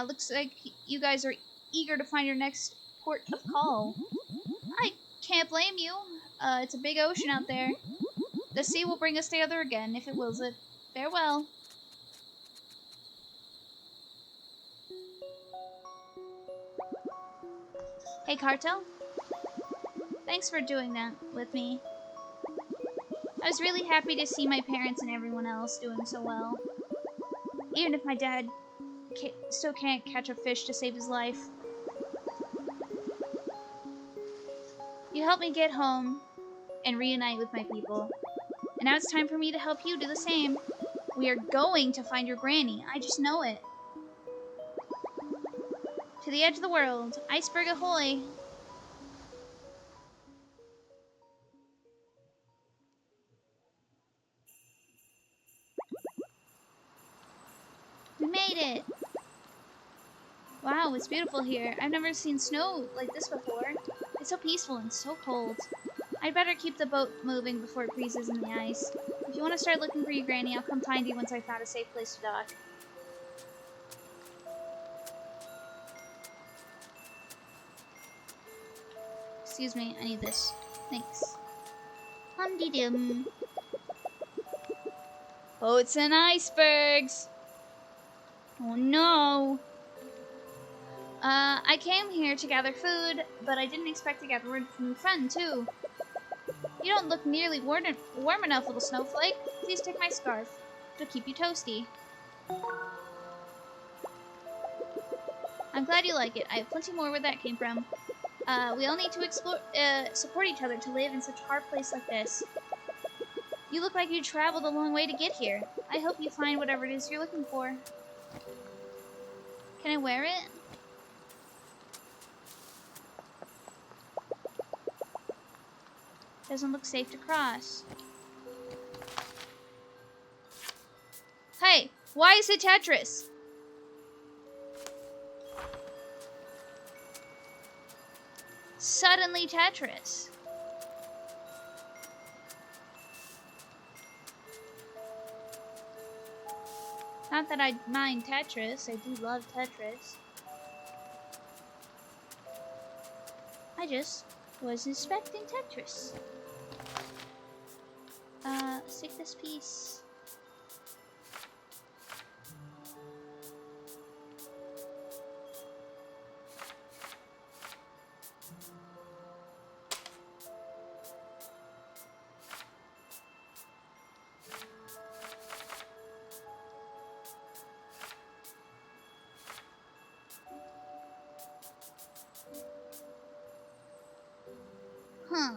Looks like you guys are eager to find your next port of call. I can't blame you. It's a big ocean out there. The sea will bring us together again, if it wills it. Farewell. Hey, Carto. Thanks for doing that with me. I was really happy to see my parents and everyone else doing so well. Even if my dad still can't catch a fish to save his life. You helped me get home and reunite with my people. And now it's time for me to help you do the same. We are going to find your granny. I just know it. To the edge of the world. Iceberg ahoy. We made it. Wow, it's beautiful here. I've never seen snow like this before. It's so peaceful and so cold. I'd better keep the boat moving before it freezes in the ice. If you want to start looking for your granny, I'll come find you once I've found a safe place to dock. Excuse me, I need this. Thanks. Hum-de-dum. Boats and icebergs! Oh no! I came here to gather food, but I didn't expect to get word from your friend, too. You don't look nearly warm enough, little snowflake. Please take my scarf. It'll keep you toasty. I'm glad you like it. I have plenty more where that came from. We all need to support each other to live in such a hard place like this. You look like you traveled a long way to get here. I hope you find whatever it is you're looking for. Can I wear it? Doesn't look safe to cross. Hey, why is it Tetris? Suddenly Tetris. Not that I mind Tetris, I do love Tetris. I just was inspecting Tetris. Let's take this piece. Huh.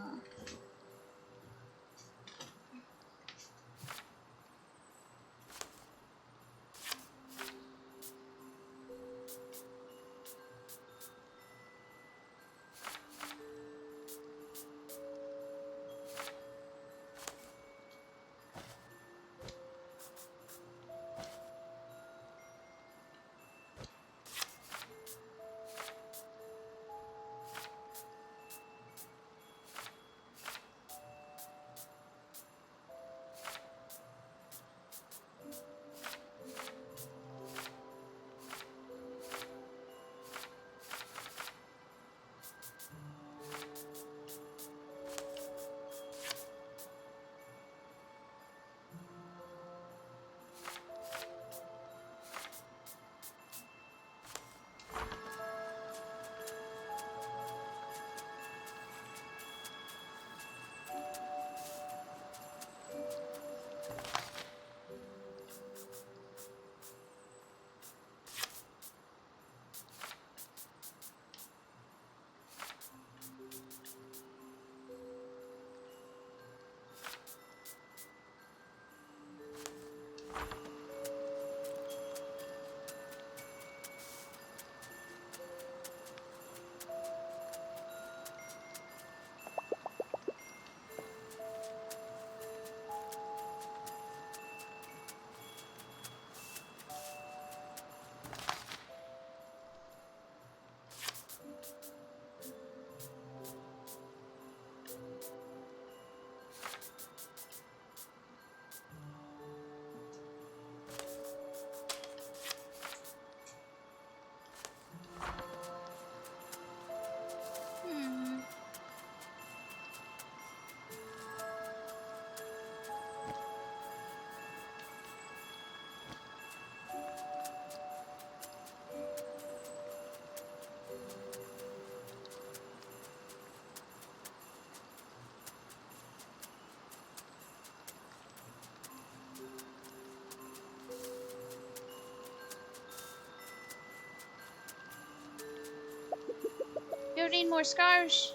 13 more scars.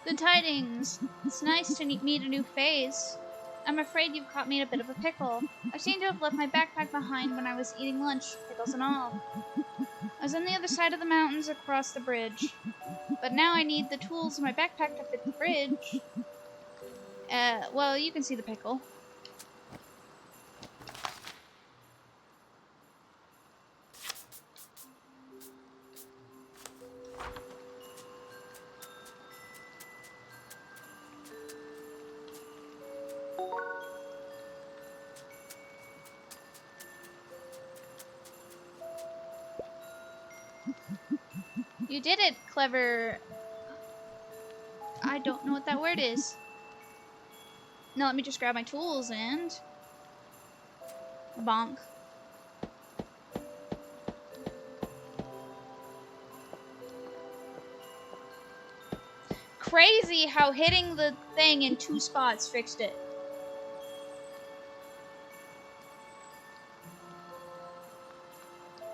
Good tidings. It's nice to meet a new face. I'm afraid you've caught me in a bit of a pickle. I seem to have left my backpack behind when I was eating lunch, pickles and all. I was on the other side of the mountains across the bridge. But now I need the tools in my backpack to fit the bridge. Well, you can see the pickle. You did it, clever... I don't know what that word is. Now let me just grab my tools and... bonk. Crazy how hitting the thing in 2 spots fixed it.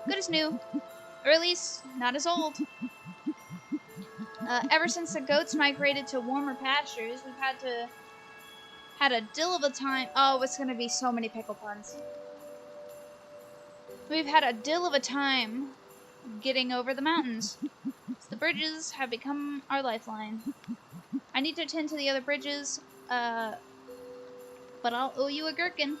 Good as new. Or at least, not as old. Ever since the goats migrated to warmer pastures, we've had a deal of a time. Oh, it's gonna be so many pickle puns. We've had a deal of a time getting over the mountains. The bridges have become our lifeline. I need to attend to the other bridges, but I'll owe you a gherkin.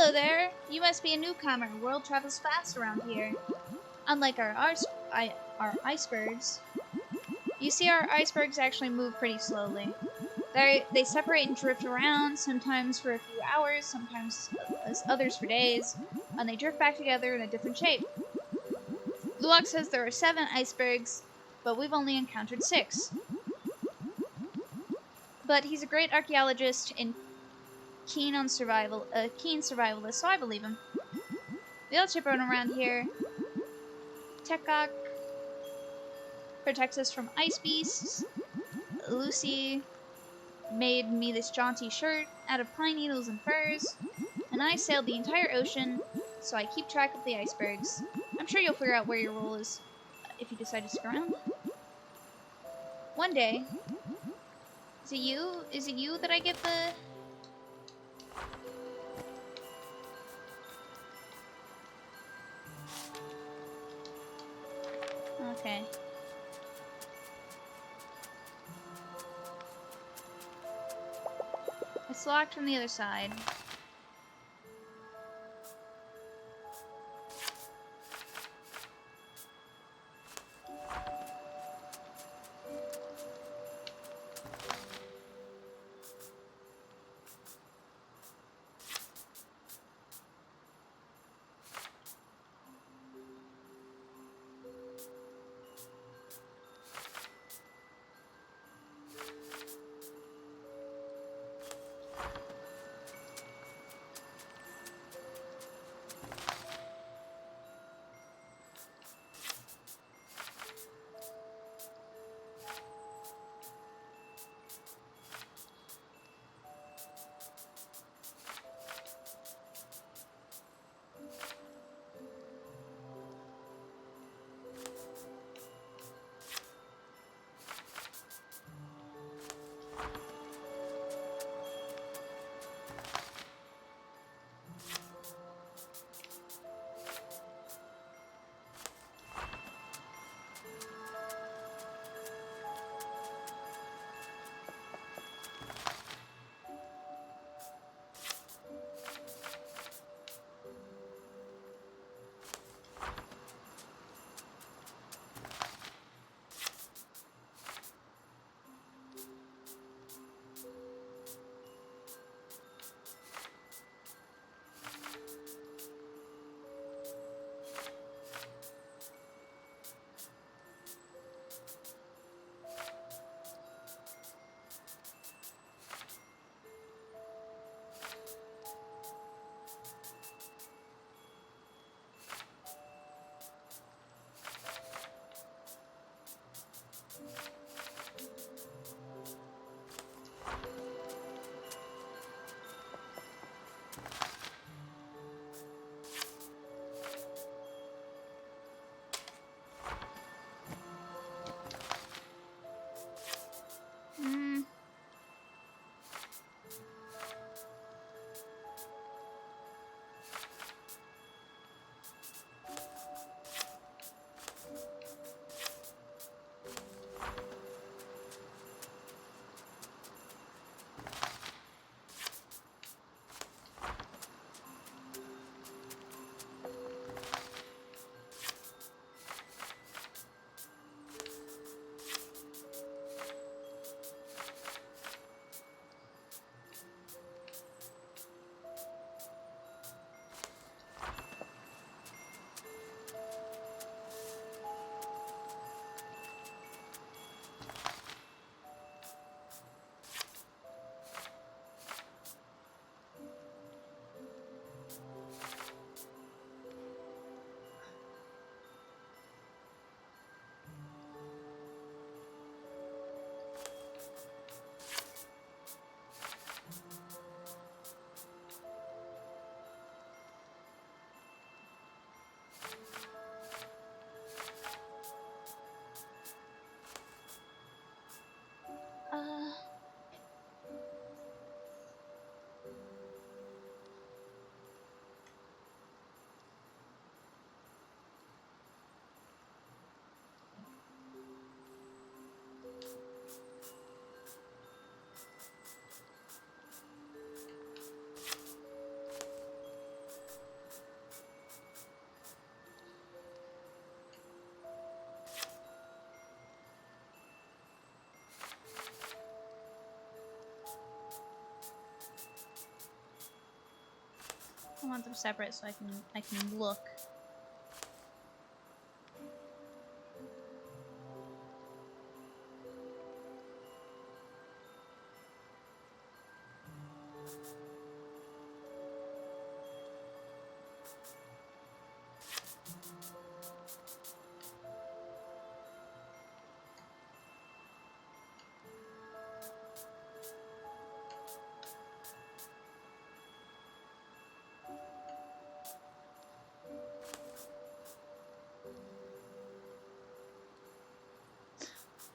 Hello there. You must be a newcomer. World travels fast around here. Unlike our icebergs. You see, our icebergs actually move pretty slowly. They separate and drift around, sometimes for a few hours, sometimes others for days, and they drift back together in a different shape. Luwak says there are 7 icebergs, but we've only encountered 6. But he's a great archaeologist and keen survivalist, so I believe him. The other ship around here, Tekok, protects us from ice beasts. Lucy made me this jaunty shirt out of pine needles and furs, and I sailed the entire ocean, so I keep track of the icebergs. I'm sure you'll figure out where your role is if you decide to stick around. One day, is it you? Is it you that I get the... Okay. It's locked from the other side. I want them separate so I can look.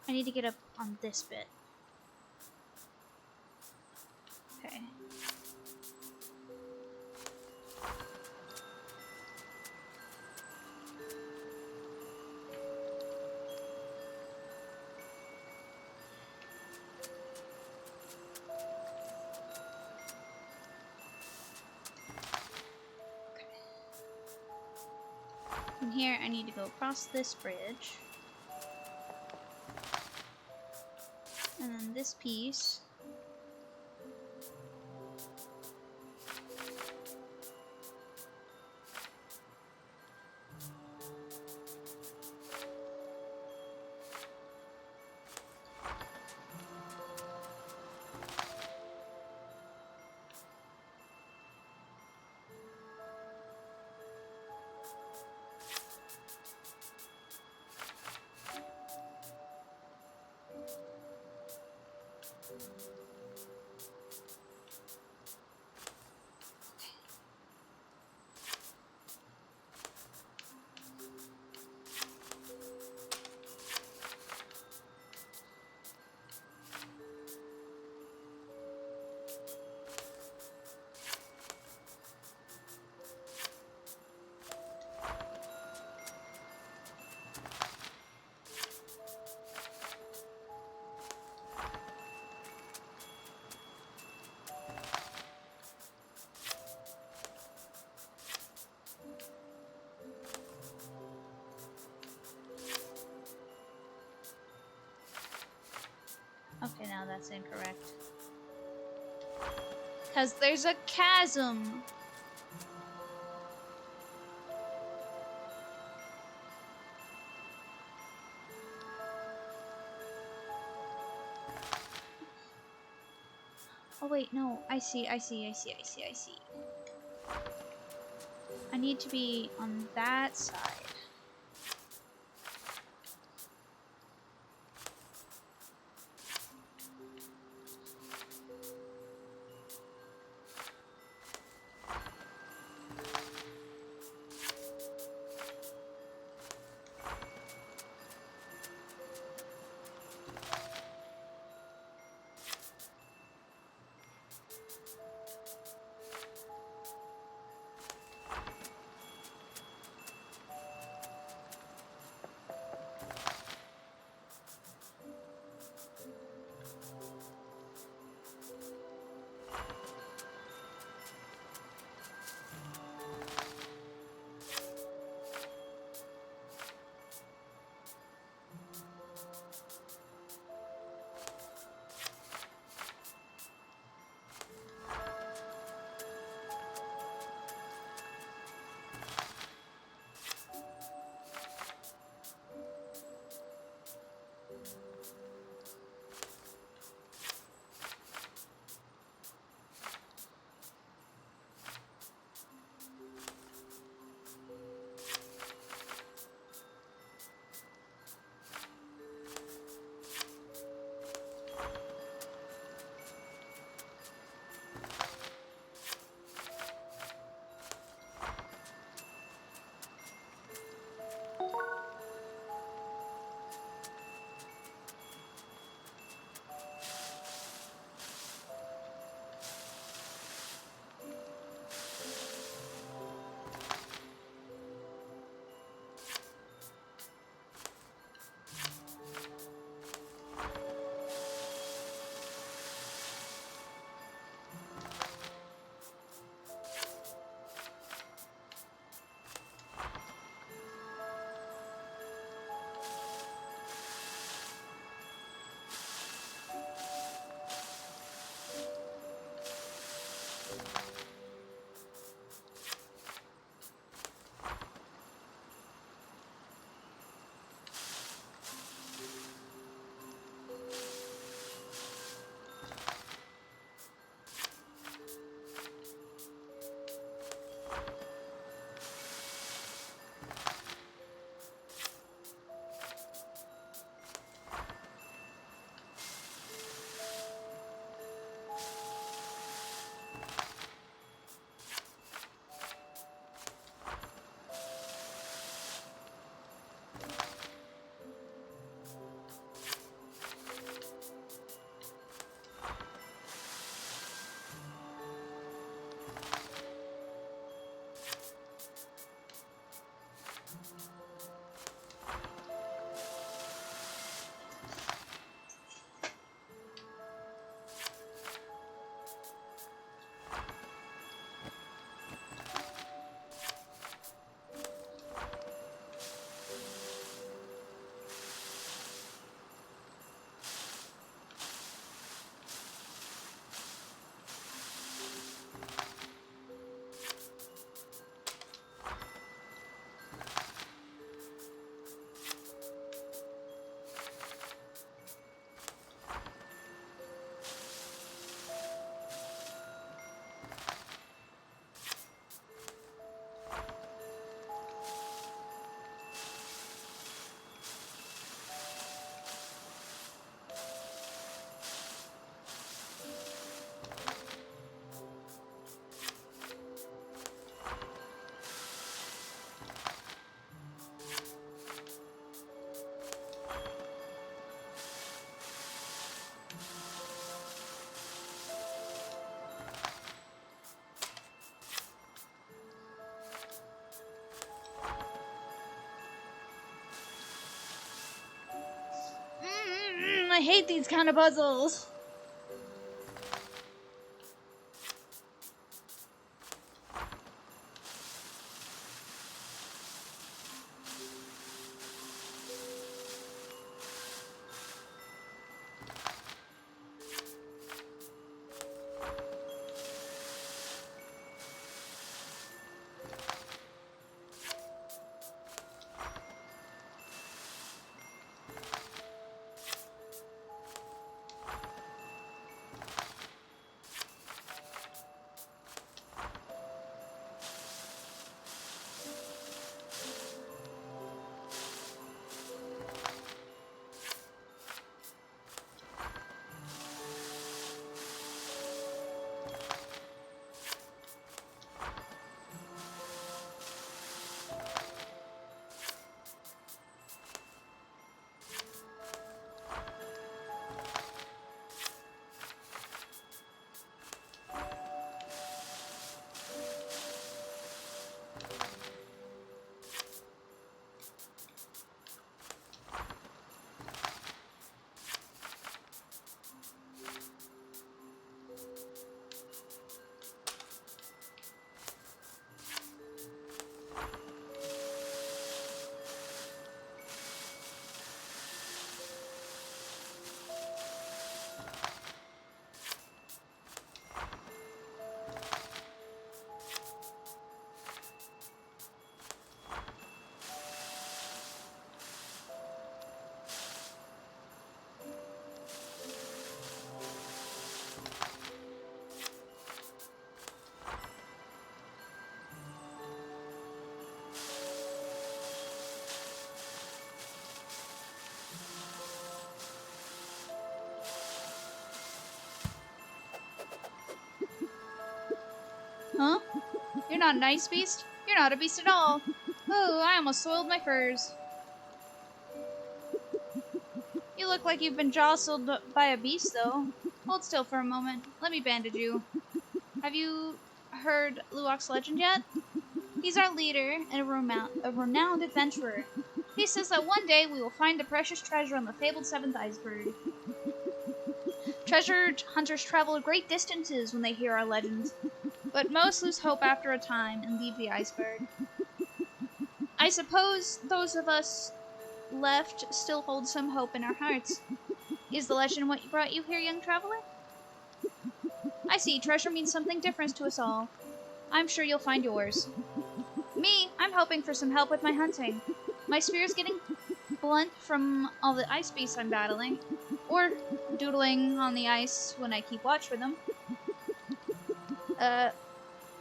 I need to get up on this bit. Okay. From here, I need to go across this bridge. And then this piece. Okay, now that's incorrect. Because there's a chasm! Oh wait, no. I see. I need to be on that side. I hate these kind of puzzles. Huh? You're not an ice beast? You're not a beast at all. Oh, I almost soiled my furs. You look like you've been jostled by a beast, though. Hold still for a moment. Let me bandage you. Have you heard Luwak's legend yet? He's our leader and a renowned adventurer. He says that one day we will find the precious treasure on the fabled seventh iceberg. Treasure hunters travel great distances when they hear our legends, but most lose hope after a time and leave the iceberg. I suppose those of us left still hold some hope in our hearts. Is the legend what brought you here, young traveler? I see, treasure means something different to us all. I'm sure you'll find yours. Me, I'm hoping for some help with my hunting. My spear's getting blunt from all the ice beasts I'm battling, or doodling on the ice when I keep watch for them.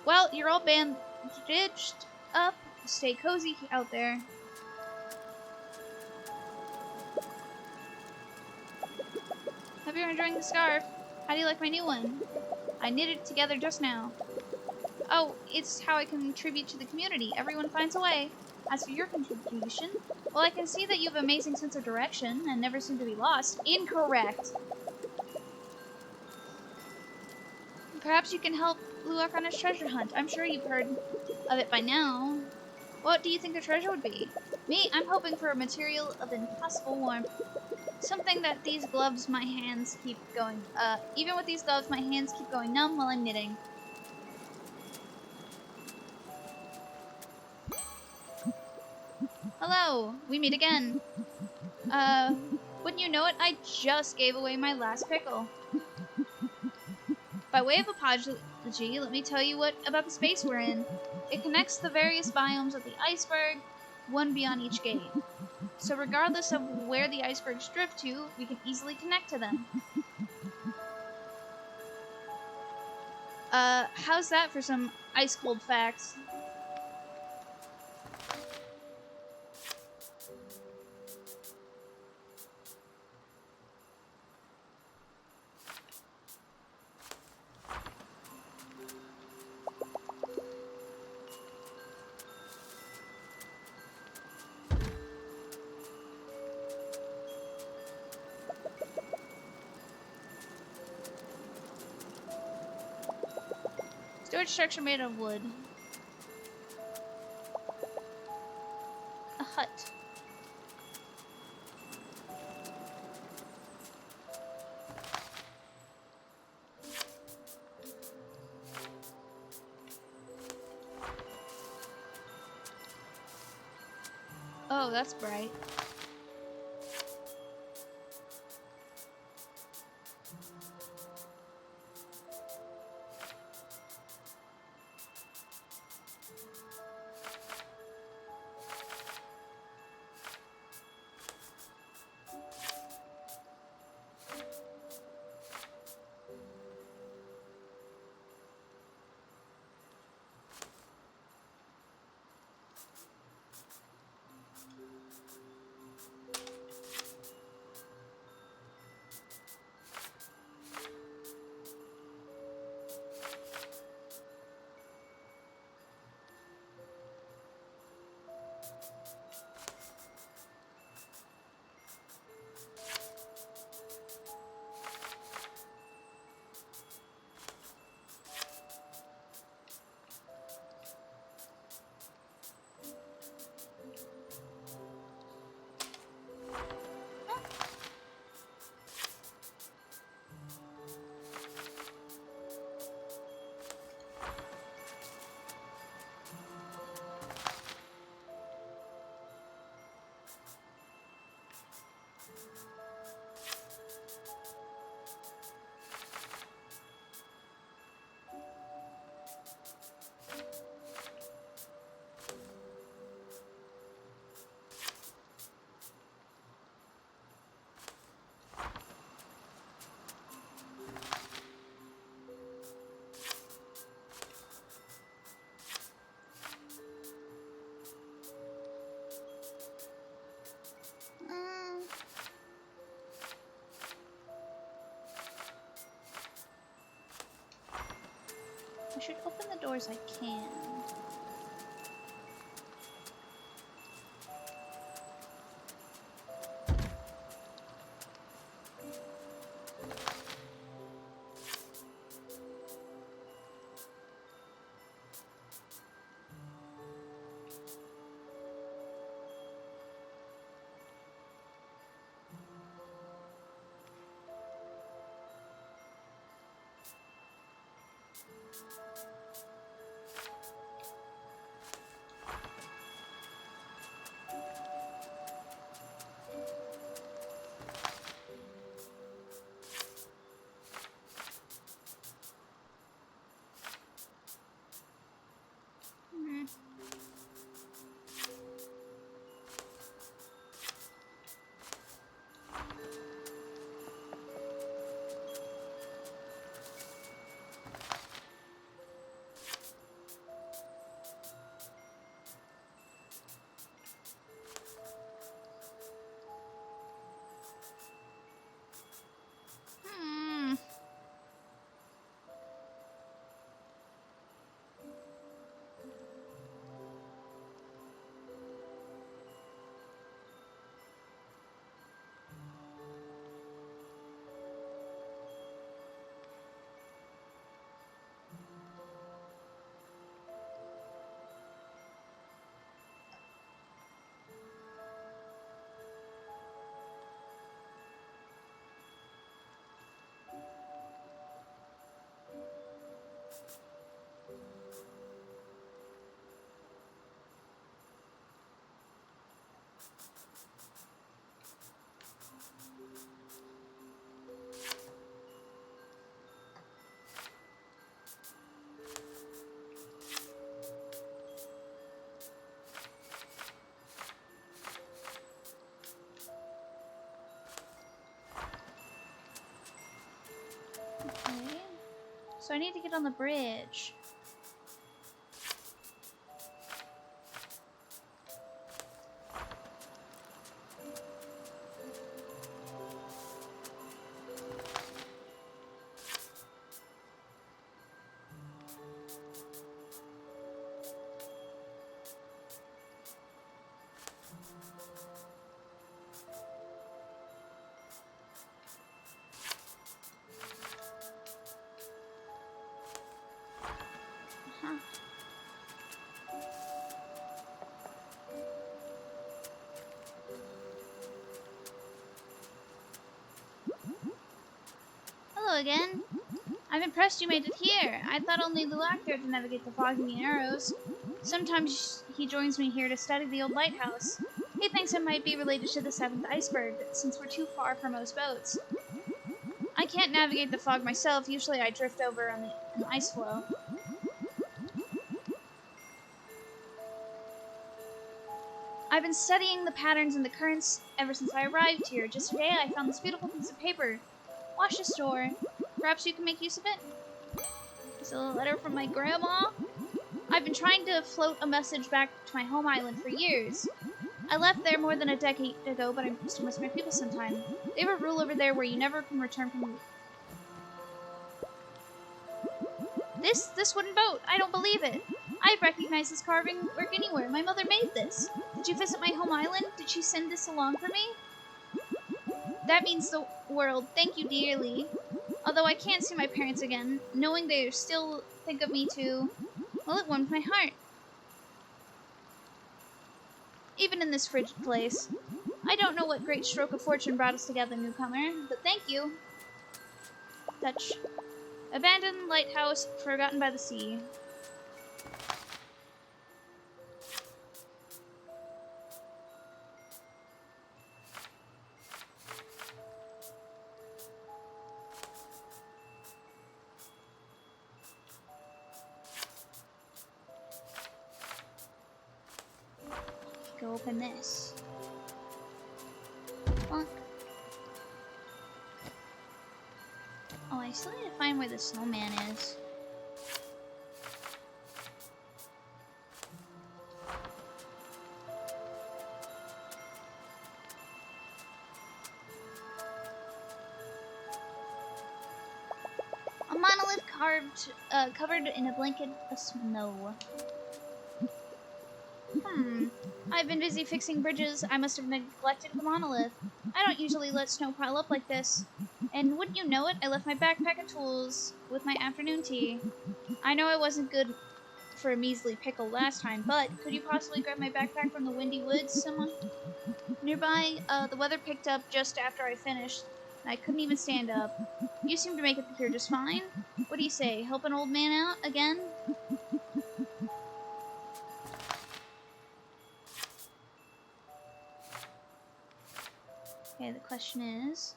Well, you're all bandaged up. Stay cozy out there. Hope you're enjoying the scarf. How do you like my new one? I knitted it together just now. Oh, it's how I contribute to the community. Everyone finds a way. As for your contribution, well, I can see that you have an amazing sense of direction and never seem to be lost. Incorrect. Perhaps you can help Luwak on his treasure hunt. I'm sure you've heard of it by now. What do you think the treasure would be? Me, I'm hoping for a material of impossible warmth. Something that these gloves my hands keep going. Even with these gloves, my hands keep going numb while I'm knitting. Hello, we meet again. Wouldn't you know it, I just gave away my last pickle. By way of apology, let me tell you about the space we're in. It connects the various biomes of the iceberg, one beyond each gate. So regardless of where the icebergs drift to, we can easily connect to them. How's that for some ice-cold facts? Storage structure made of wood. A hut. that's bright. I should open the doors I can. Okay. So I need to get on the bridge. Huh. Hello again. I'm impressed you made it here. I thought only Luak dared to navigate the foggy narrows. Sometimes he joins me here to study the old lighthouse. He thinks it might be related to the seventh iceberg, since we're too far for most boats. I can't navigate the fog myself. Usually I drift over on an ice floe. I've been studying the patterns in the currents ever since I arrived here. Just today I found this beautiful piece of paper. Wash the store. Perhaps you can make use of it? It's a letter from my grandma. I've been trying to float a message back to my home island for years. I left there more than a decade ago, but I still miss my people sometime. They have a rule over there where you never can return from... This wooden boat! I don't believe it! I recognize this carving work anywhere. My mother made this. Did you visit my home island? Did she send this along for me? That means the world. Thank you dearly. Although I can't see my parents again, knowing they still think of me too, well, it warmed my heart. Even in this frigid place. I don't know what great stroke of fortune brought us together, newcomer, but thank you. Touch. Abandoned lighthouse, forgotten by the sea. Go open this. Bonk. Oh, I still need to find where the snowman is. A monolith covered in a blanket of snow. I've been busy fixing bridges. I must have neglected the monolith. I don't usually let snow pile up like this. And wouldn't you know it, I left my backpack and tools with my afternoon tea. I know I wasn't good for a measly pickle last time, but could you possibly grab my backpack from the windy woods, someone? Nearby, the weather picked up just after I finished, and I couldn't even stand up. You seem to make it here just fine. What do you say, help an old man out again? Okay, the question is...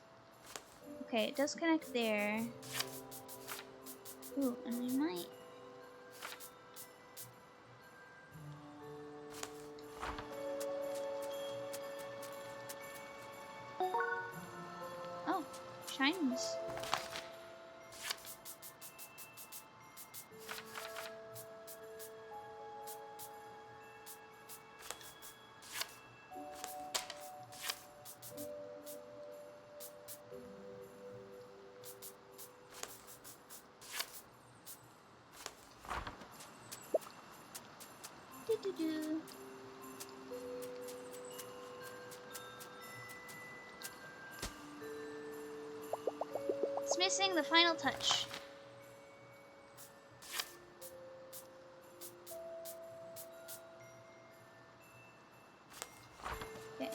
Okay, it does connect there. Ooh, and I might... Oh, shines. Do-do-do. It's missing the final touch. Okay.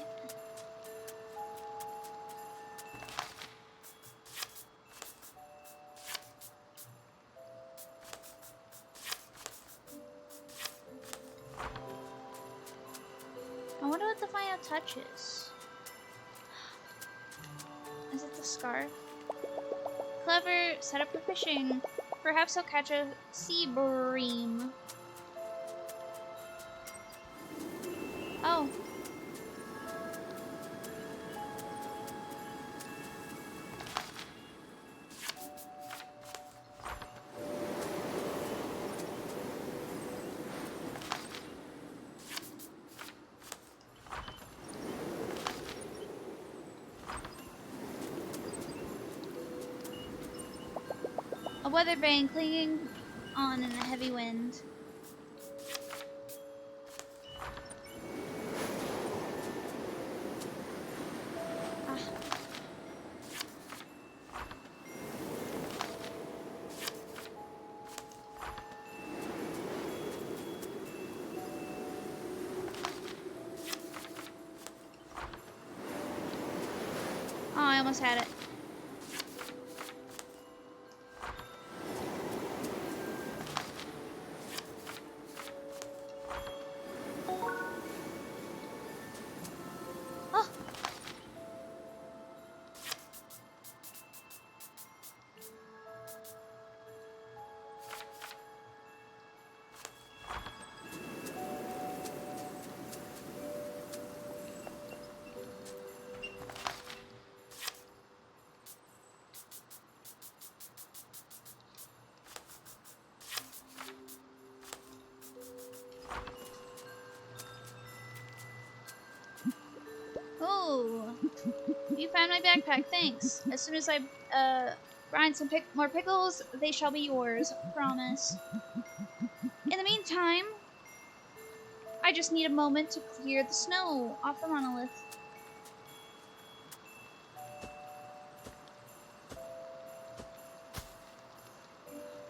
I wonder what the final touch is. Is it the scarf? Clever, set up for fishing. Perhaps he'll catch a sea bream. Oh. A weather vane clinging on in a heavy wind. Ah. Oh, I almost had it. You found my backpack, thanks. As soon as I grind some more pickles, they shall be yours. Promise. In the meantime, I just need a moment to clear the snow off the monolith.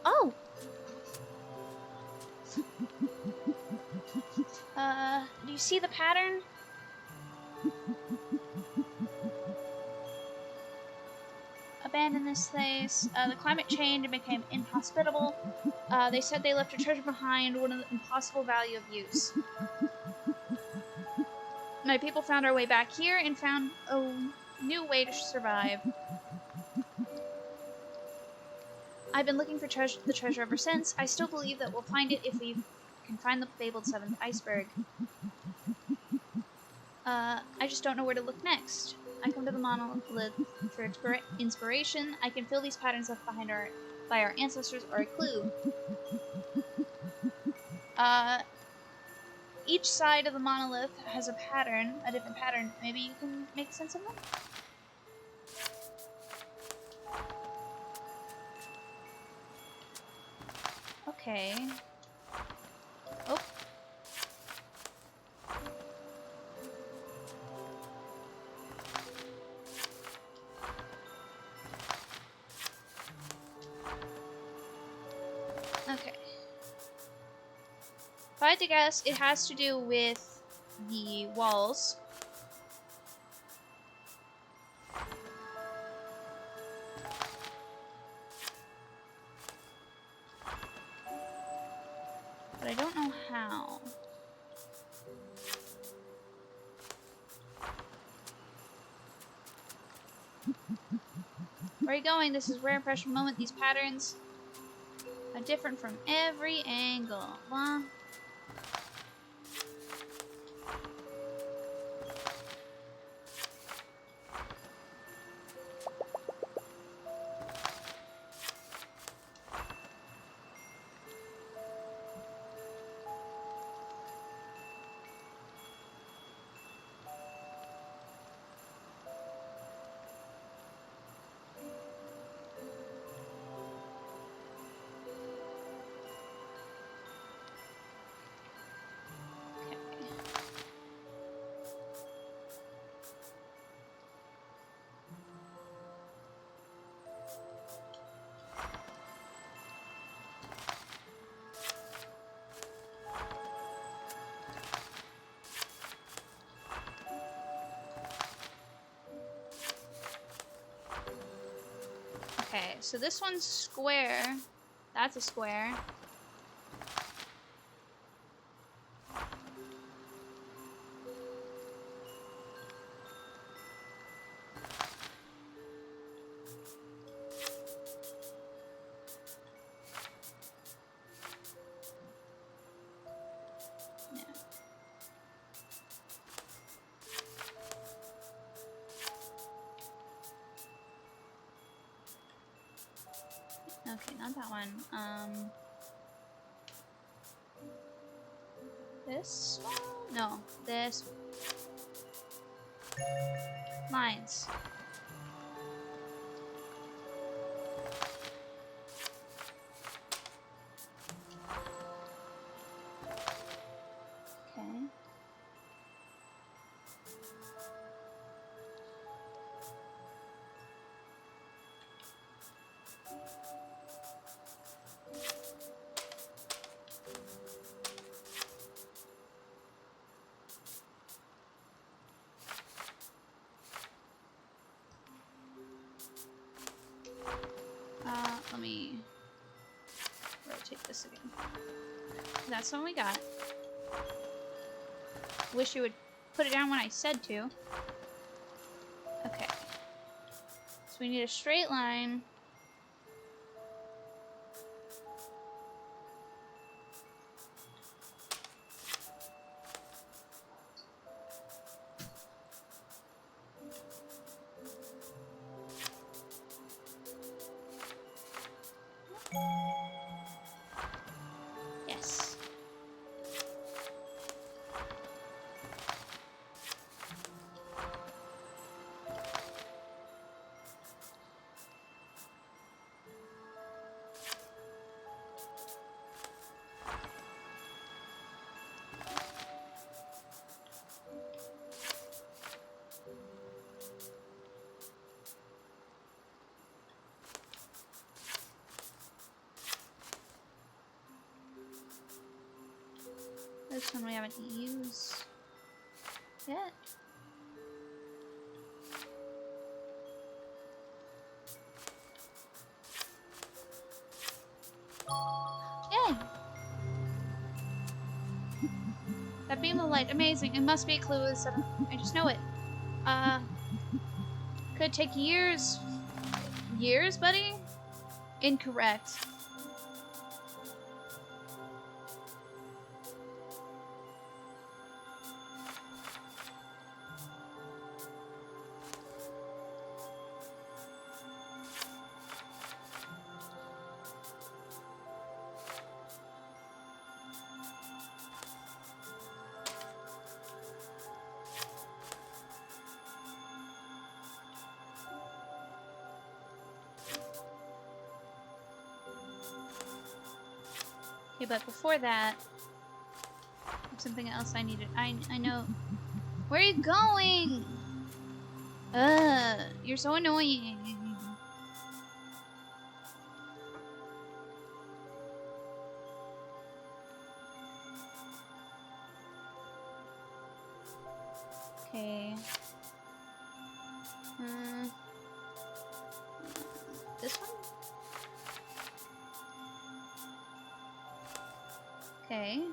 Oh! Do you see the pattern? Abandon this place. The climate changed and became inhospitable. They said they left a treasure behind, one of the impossible value of use. My people found our way back here and found a new way to survive. I've been looking for the treasure ever since. I still believe that we'll find it if we can find the fabled seventh iceberg. I just don't know where to look next. I come to the monolith for inspiration. I can feel these patterns left behind by our ancestors or a clue. Each side of the monolith has a pattern, a different pattern. Maybe you can make sense of them? Okay. Oh. Okay. If I had to guess, it has to do with the walls. But I don't know how. Where are you going? This is rare impression moment. These patterns are different from every angle. Blah. Okay, so this one's square. That's a square. Okay, not that one. This one? No, this. Lines. Okay. Let me rotate this again. That's the one we got. Wish you would put it down when I said to. Okay. So we need a straight line. Yes. this one we haven't used yet. Yay! That beam of light, amazing. It must be a clue with seven. I just know it. Could take years. Years, buddy? Incorrect. Okay, but before that, something else I needed. I know. Where are you going? You're so annoying. Okay. This one? Okay.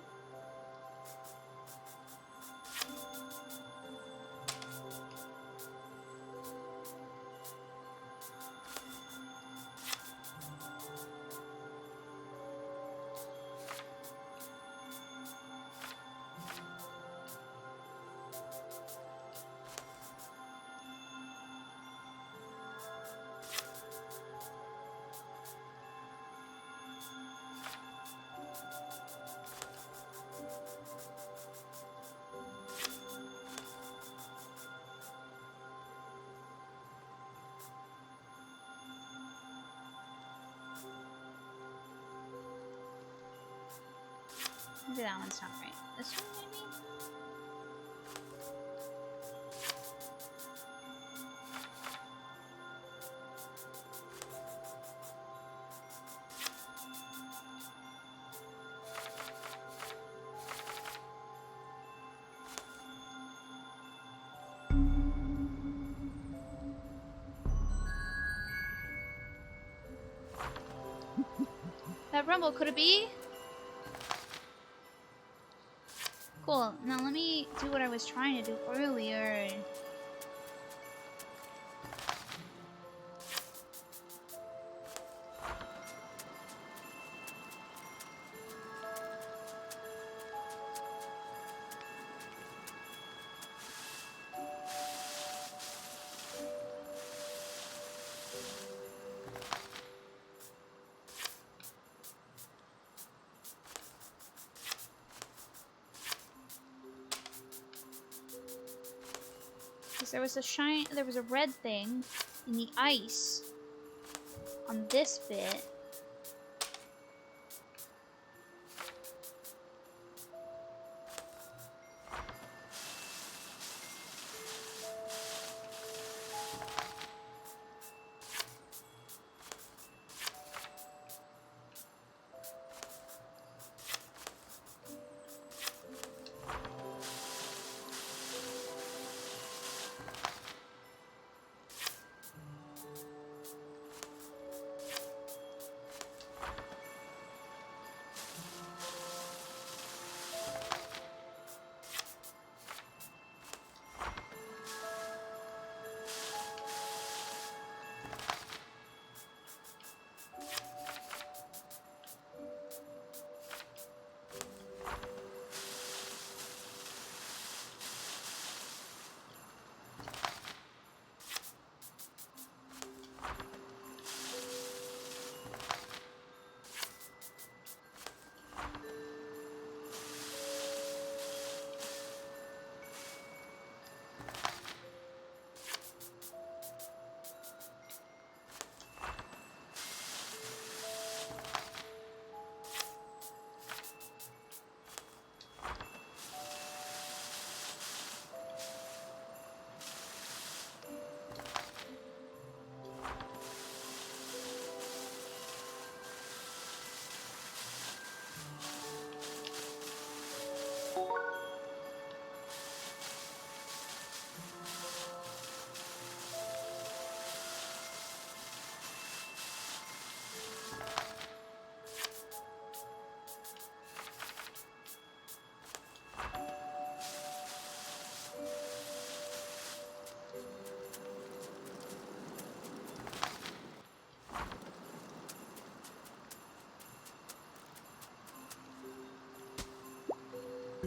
Maybe that one's not right. This one, maybe? That rumble, could it be? Cool. Now let me do what I was trying to do earlier. There was a red thing in the ice on this bit.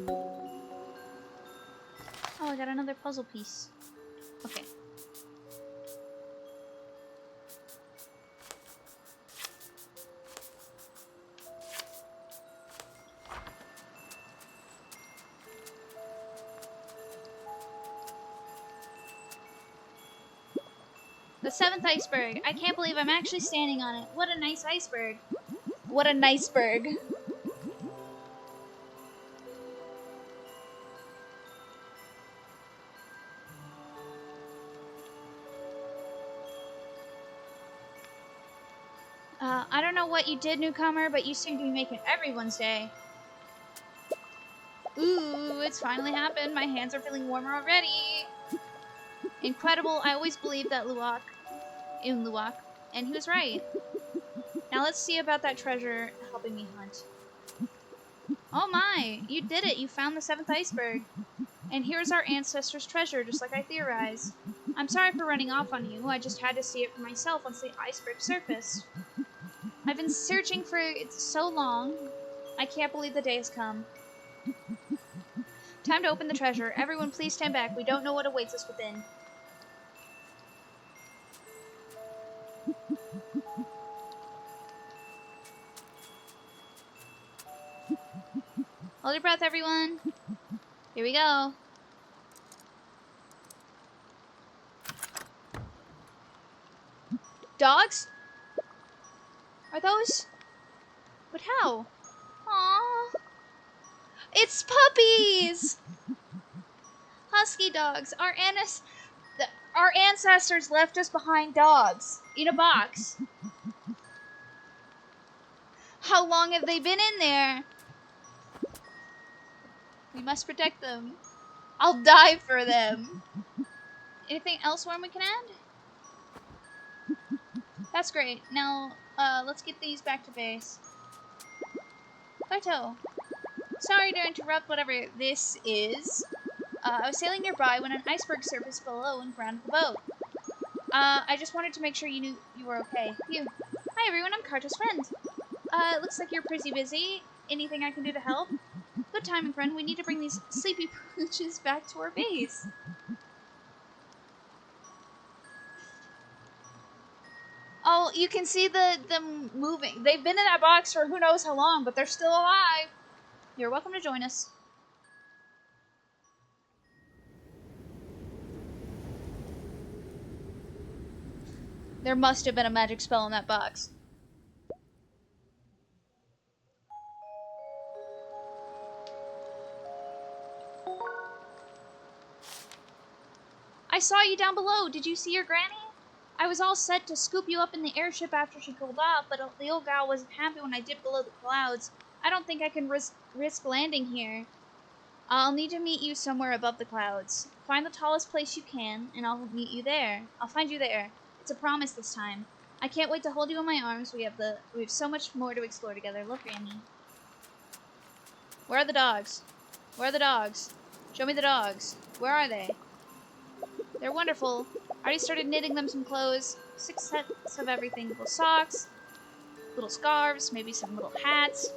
Oh, I got another puzzle piece. Okay. The 7th iceberg. I can't believe I'm actually standing on it. What a nice iceberg. What a nice berg. I don't know what you did, newcomer, but you seem to be making everyone's day. Ooh, it's finally happened. My hands are feeling warmer already. Incredible. I always believed that Luwak, and he was right. Now let's see about that treasure helping me hunt. Oh my, you did it. You found the 7th iceberg. And here's our ancestors' treasure, just like I theorized. I'm sorry for running off on you. I just had to see it for myself once the iceberg surfaced. I've been searching for it so long. I can't believe the day has come. Time to open the treasure. Everyone, please stand back. We don't know what awaits us within. Hold your breath, everyone. Here we go. Dogs? Are those? But how? Aww. It's puppies! Husky dogs. Our ancestors left us behind dogs. In a box. How long have they been in there? We must protect them. I'll die for them. Anything else Worm we can add? That's great. Now, let's get these back to base. Carto. Sorry to interrupt whatever this is. I was sailing nearby when an iceberg surfaced below and grounded the boat. I just wanted to make sure you knew you were okay. Phew. Hi everyone, I'm Carto's friend. It looks like you're pretty busy. Anything I can do to help? Good timing, friend. We need to bring these sleepy pooches back to our base. Oh, you can see them moving. They've been in that box for who knows how long, but they're still alive. You're welcome to join us. There must have been a magic spell in that box. I saw you down below. Did you see your granny? I was all set to scoop you up in the airship after she cooled off, but the old gal wasn't happy when I dipped below the clouds. I don't think I can risk landing here. I'll need to meet you somewhere above the clouds. Find the tallest place you can, and I'll meet you there. I'll find you there. It's a promise this time. I can't wait to hold you in my arms. We have so much more to explore together. Love, Granny. Where are the dogs? Where are the dogs? Show me the dogs. Where are they? They're wonderful. I already started knitting them some clothes. 6 sets of everything. Little socks, little scarves, maybe some little hats.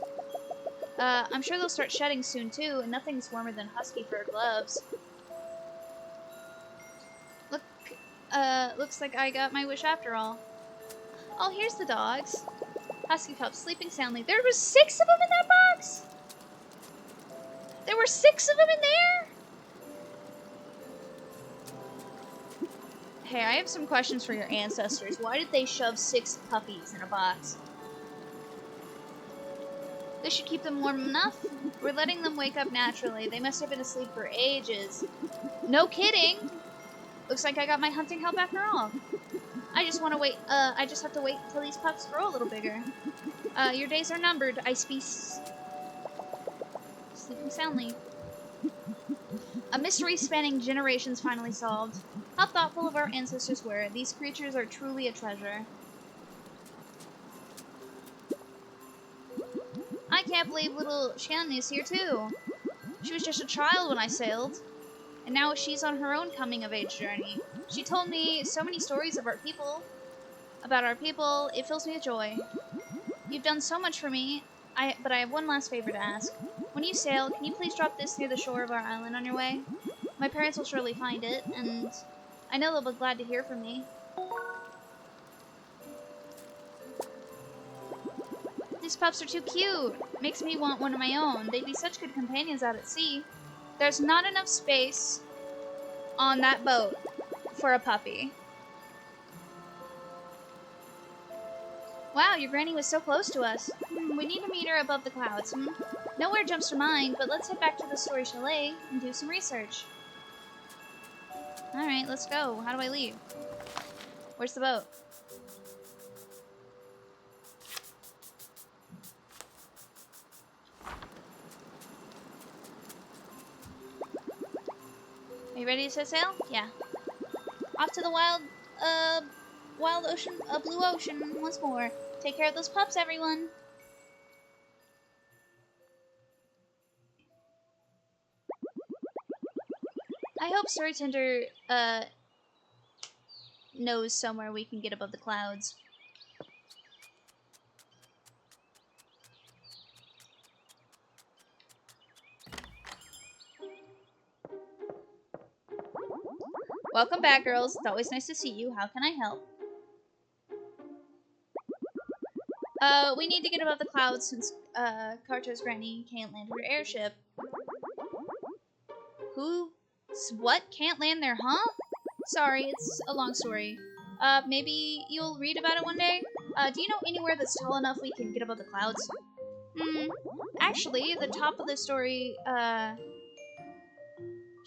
I'm sure they'll start shedding soon too, and nothing's warmer than husky fur gloves. Looks like I got my wish after all. Oh, here's the dogs. Husky pups sleeping soundly. There were 6 of them in that box? There were 6 of them in there? Hey, I have some questions for your ancestors. Why did they shove 6 puppies in a box? This should keep them warm enough. We're letting them wake up naturally. They must have been asleep for ages. No kidding! Looks like I got my hunting help after all. I just have to wait until these pups grow a little bigger. Your days are numbered, Ice Beast. Sleeping soundly. A mystery spanning generations finally solved. How thoughtful of our ancestors were. These creatures are truly a treasure. I can't believe little Shannon is here too. She was just a child when I sailed, and now she's on her own coming-of-age journey. She told me so many stories of about our people. It fills me with joy. You've done so much for me. But I have one last favor to ask. When you sail, can you please drop this near the shore of our island on your way? My parents will surely find it, and I know they'll be glad to hear from me. These pups are too cute. Makes me want one of my own. They'd be such good companions out at sea. There's not enough space on that boat for a puppy. Wow, your granny was so close to us. We need to meet her above the clouds. Nowhere jumps to mind, but let's head back to the Story Chalet and do some research. Alright, let's go. How do I leave? Where's the boat? Are you ready to set sail? Yeah. Off to the wild ocean, blue ocean once more. Take care of those pups, everyone. I hope Storytender, knows somewhere we can get above the clouds. Welcome back, girls. It's always nice to see you. How can I help? We need to get above the clouds since, Carto's granny can't land her airship. What? Can't land there, huh? Sorry, it's a long story. Maybe you'll read about it one day? Do you know anywhere that's tall enough we can get above the clouds? Actually, the top of the story,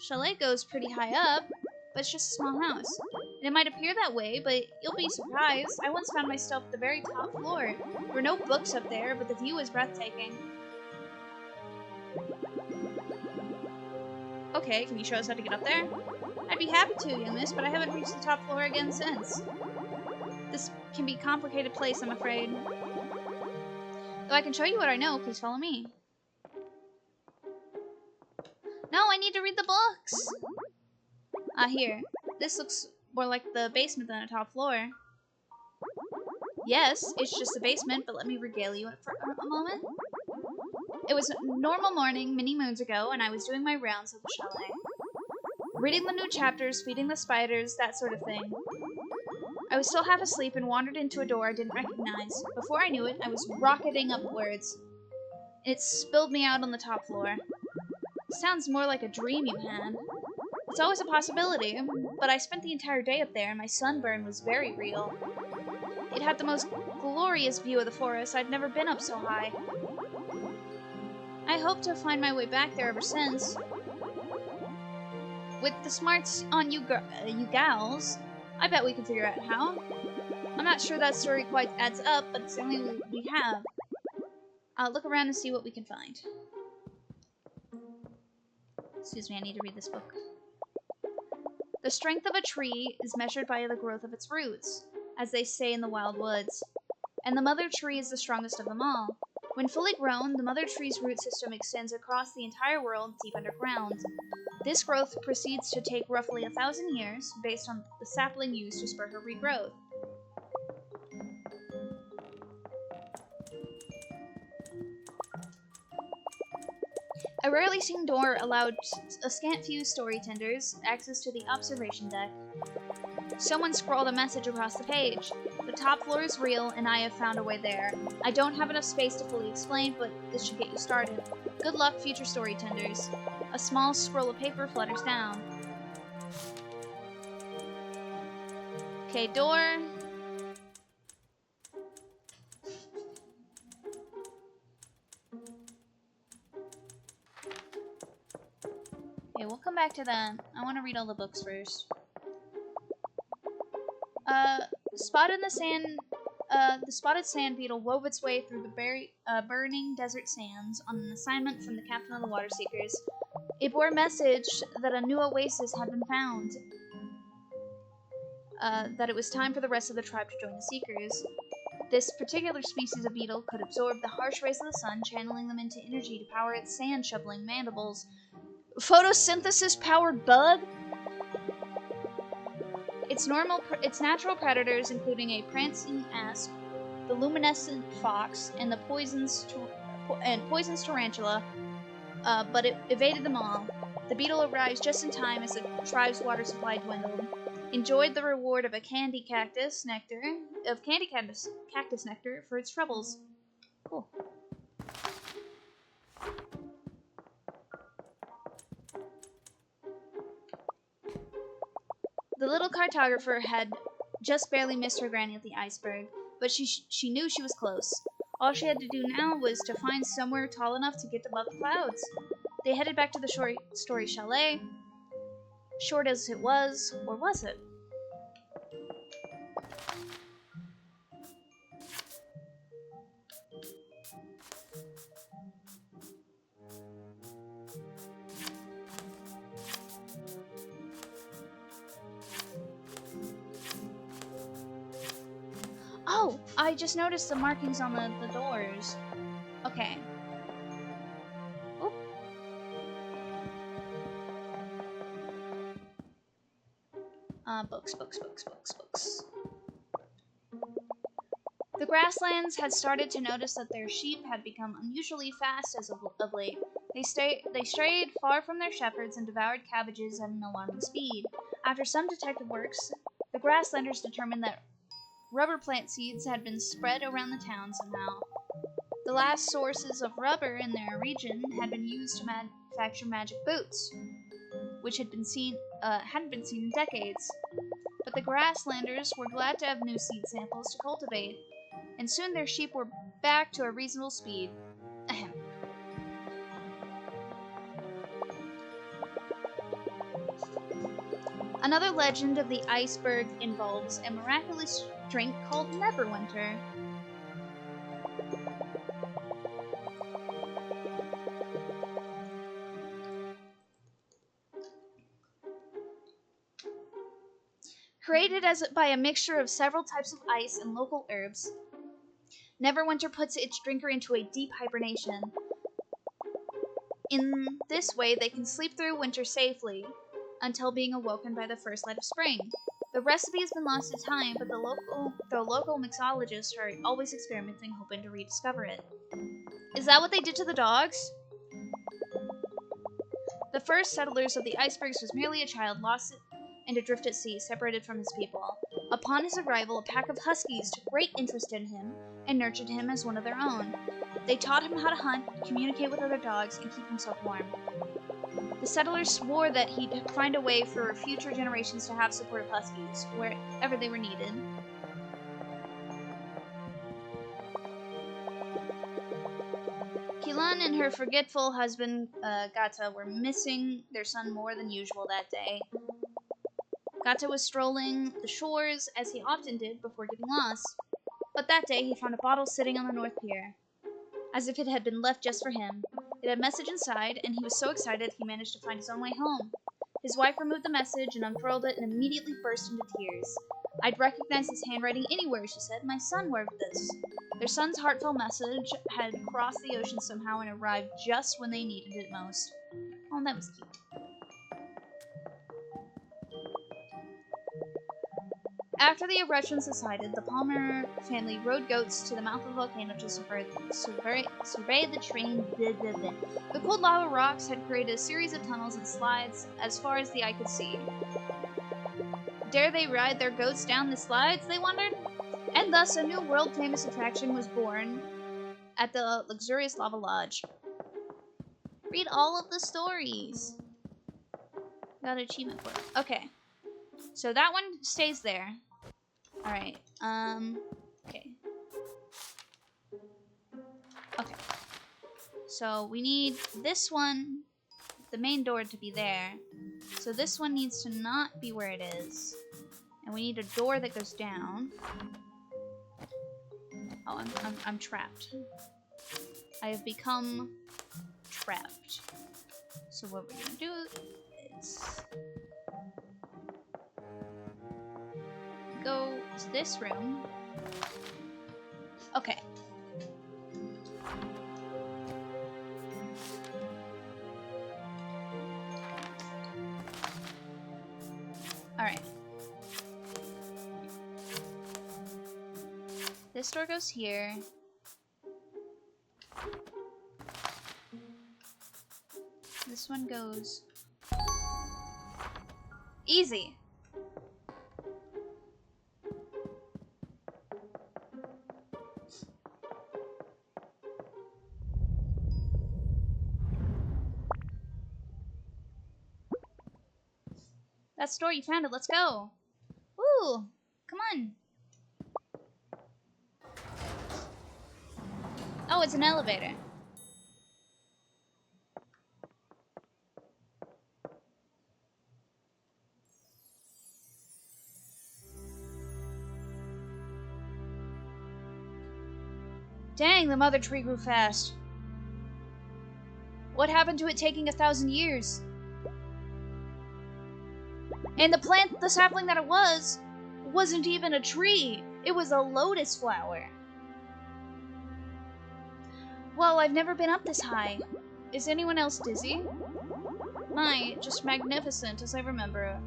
chalet goes pretty high up, but it's just a small house. And it might appear that way, but you'll be surprised. I once found myself at the very top floor. There were no books up there, but the view was breathtaking. Okay, can you show us how to get up there? I'd be happy to, young miss, but I haven't reached the top floor again since. This can be a complicated place, I'm afraid. Though I can show you what I know, please follow me. No, I need to read the books! Here. This looks more like the basement than a top floor. Yes, it's just a basement, but let me regale you for a moment. It was a normal morning many moons ago, and I was doing my rounds of the chalet. Reading the new chapters, feeding the spiders, that sort of thing. I was still half asleep and wandered into a door I didn't recognize. Before I knew it, I was rocketing upwards. It spilled me out on the top floor. Sounds more like a dream you had. It's always a possibility, but I spent the entire day up there and my sunburn was very real. It had the most glorious view of the forest. I'd never been up so high. I hope to find my way back there ever since. With the smarts on you gals, I bet we can figure out how. I'm not sure that story quite adds up, but it's the only we have. I'll look around and see what we can find. Excuse me, I need to read this book. The strength of a tree is measured by the growth of its roots, as they say in the wild woods. And the mother tree is the strongest of them all. When fully grown, the mother tree's root system extends across the entire world deep underground. This growth proceeds to take roughly 1,000 years, based on the sapling used to spur her regrowth. A rarely seen door allowed a scant few story tenders access to the observation deck. Someone scrawled a message across the page. The top floor is real, and I have found a way there. I don't have enough space to fully explain, but this should get you started. Good luck, future story tenders. A small scroll of paper flutters down. Okay, door. Okay, we'll come back to that. I want to read all the books first. The spotted sand beetle wove its way through the burning desert sands on an assignment from the captain of the water seekers. It bore a message that a new oasis had been found. That it was time for the rest of the tribe to join the seekers. This particular species of beetle could absorb the harsh rays of the sun, channeling them into energy to power its sand-shoveling mandibles. Photosynthesis-powered bug? Its natural predators, including a prancing asp, the luminescent fox, and the poisonous and poisonous tarantula, but it evaded them all. The beetle arrives just in time as the tribe's water supply dwindled. Enjoyed the reward of cactus nectar for its troubles. Cool. The little cartographer had just barely missed her granny at the iceberg, but she knew she was close. All she had to do now was to find somewhere tall enough to get above the clouds. They headed back to the Story Chalet. Short as it was, or was it? Oh, I just noticed the markings on the doors. Okay. Oop. Books. The grasslands had started to notice that their sheep had become unusually fast as of late. They strayed far from their shepherds and devoured cabbages at an alarming speed. After some detective works, the grasslanders determined that rubber plant seeds had been spread around the town somehow. The last sources of rubber in their region had been used to manufacture magic boots, which hadn't been seen in decades. But the grasslanders were glad to have new seed samples to cultivate, and soon their sheep were back to a reasonable speed. Ahem. Another legend of the iceberg involves a miraculous drink called Neverwinter. Created by a mixture of several types of ice and local herbs, Neverwinter puts its drinker into a deep hibernation. In this way, they can sleep through winter safely until being awoken by the first light of spring. The recipe has been lost to time, but the local mixologists are always experimenting, hoping to rediscover it. Is that what they did to the dogs? The first settlers of the icebergs was merely a child lost and adrift at sea, separated from his people. Upon his arrival, a pack of huskies took great interest in him and nurtured him as one of their own. They taught him how to hunt, communicate with other dogs, and keep himself warm. The settlers swore that he'd find a way for future generations to have supportive huskies, wherever they were needed. Kilan and her forgetful husband, Gata, were missing their son more than usual that day. Gata was strolling the shores, as he often did before getting lost. But that day he found a bottle sitting on the North Pier, as if it had been left just for him. It had a message inside, and he was so excited he managed to find his own way home. His wife removed the message and unfurled it and immediately burst into tears. "I'd recognize his handwriting anywhere," she said. "My son wrote this." Their son's heartfelt message had crossed the ocean somehow and arrived just when they needed it most. Oh, that was cute. After the eruption subsided, the Palmer family rode goats to the mouth of the volcano to survey the terrain. The cold lava rocks had created a series of tunnels and slides as far as the eye could see. Dare they ride their goats down the slides, they wondered? And thus a new world-famous attraction was born at the luxurious lava lodge. Read all of the stories. Got an achievement for it. Okay. So that one stays there. Alright, okay. Okay. So we need this one, the main door, to be there. So this one needs to not be where it is. And we need a door that goes down. Oh, I'm trapped. I have become trapped. So what we're gonna do is go to this room. Okay. Alright. This door goes here. This one goes easy. That store, you found it. Let's go. Woo! Come on. Oh, it's an elevator. Dang, the mother tree grew fast. What happened to it taking 1,000 years? And the plant, the sapling that it wasn't even a tree. It was a lotus flower. Well, I've never been up this high. Is anyone else dizzy? My, just magnificent as I remember.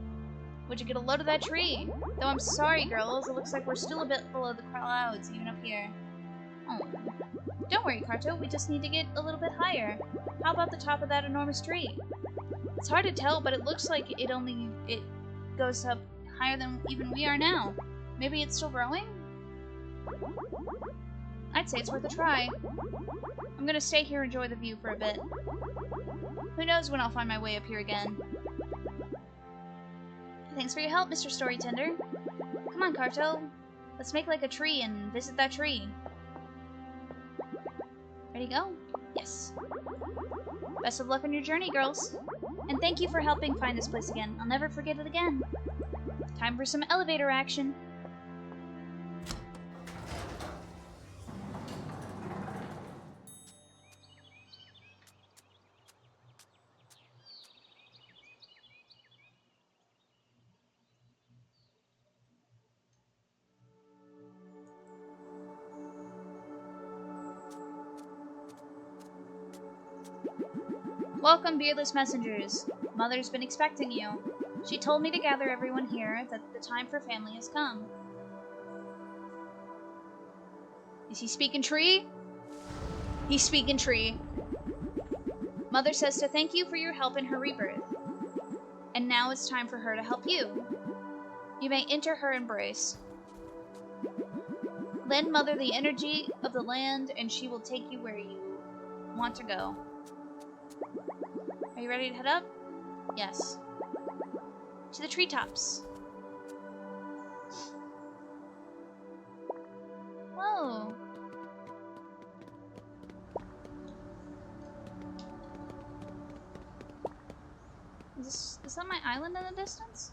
Would you get a load of that tree? Though I'm sorry, girls, it looks like we're still a bit below the clouds, even up here. Oh. Don't worry, Carto, we just need to get a little bit higher. How about the top of that enormous tree? It's hard to tell, but it looks like it goes up higher than even we are now. Maybe it's still growing? I'd say it's worth a try. I'm gonna stay here and enjoy the view for a bit. Who knows when I'll find my way up here again. Thanks for your help, Mr. Storytender. Come on, Carto. Let's make like a tree and visit that tree. Ready to go? Yes. Best of luck on your journey, girls. And thank you for helping find this place again. I'll never forget it again. Time for some elevator action. Welcome, beardless messengers. Mother's been expecting you. She told me to gather everyone here, that the time for family has come. Is he speaking tree? He's speaking tree. Mother says to thank you for your help in her rebirth. And now it's time for her to help you. You may enter her embrace. Lend Mother the energy of the land, and she will take you where you want to go. Are you ready to head up? Yes. To the treetops. Whoa. Is that my island in the distance?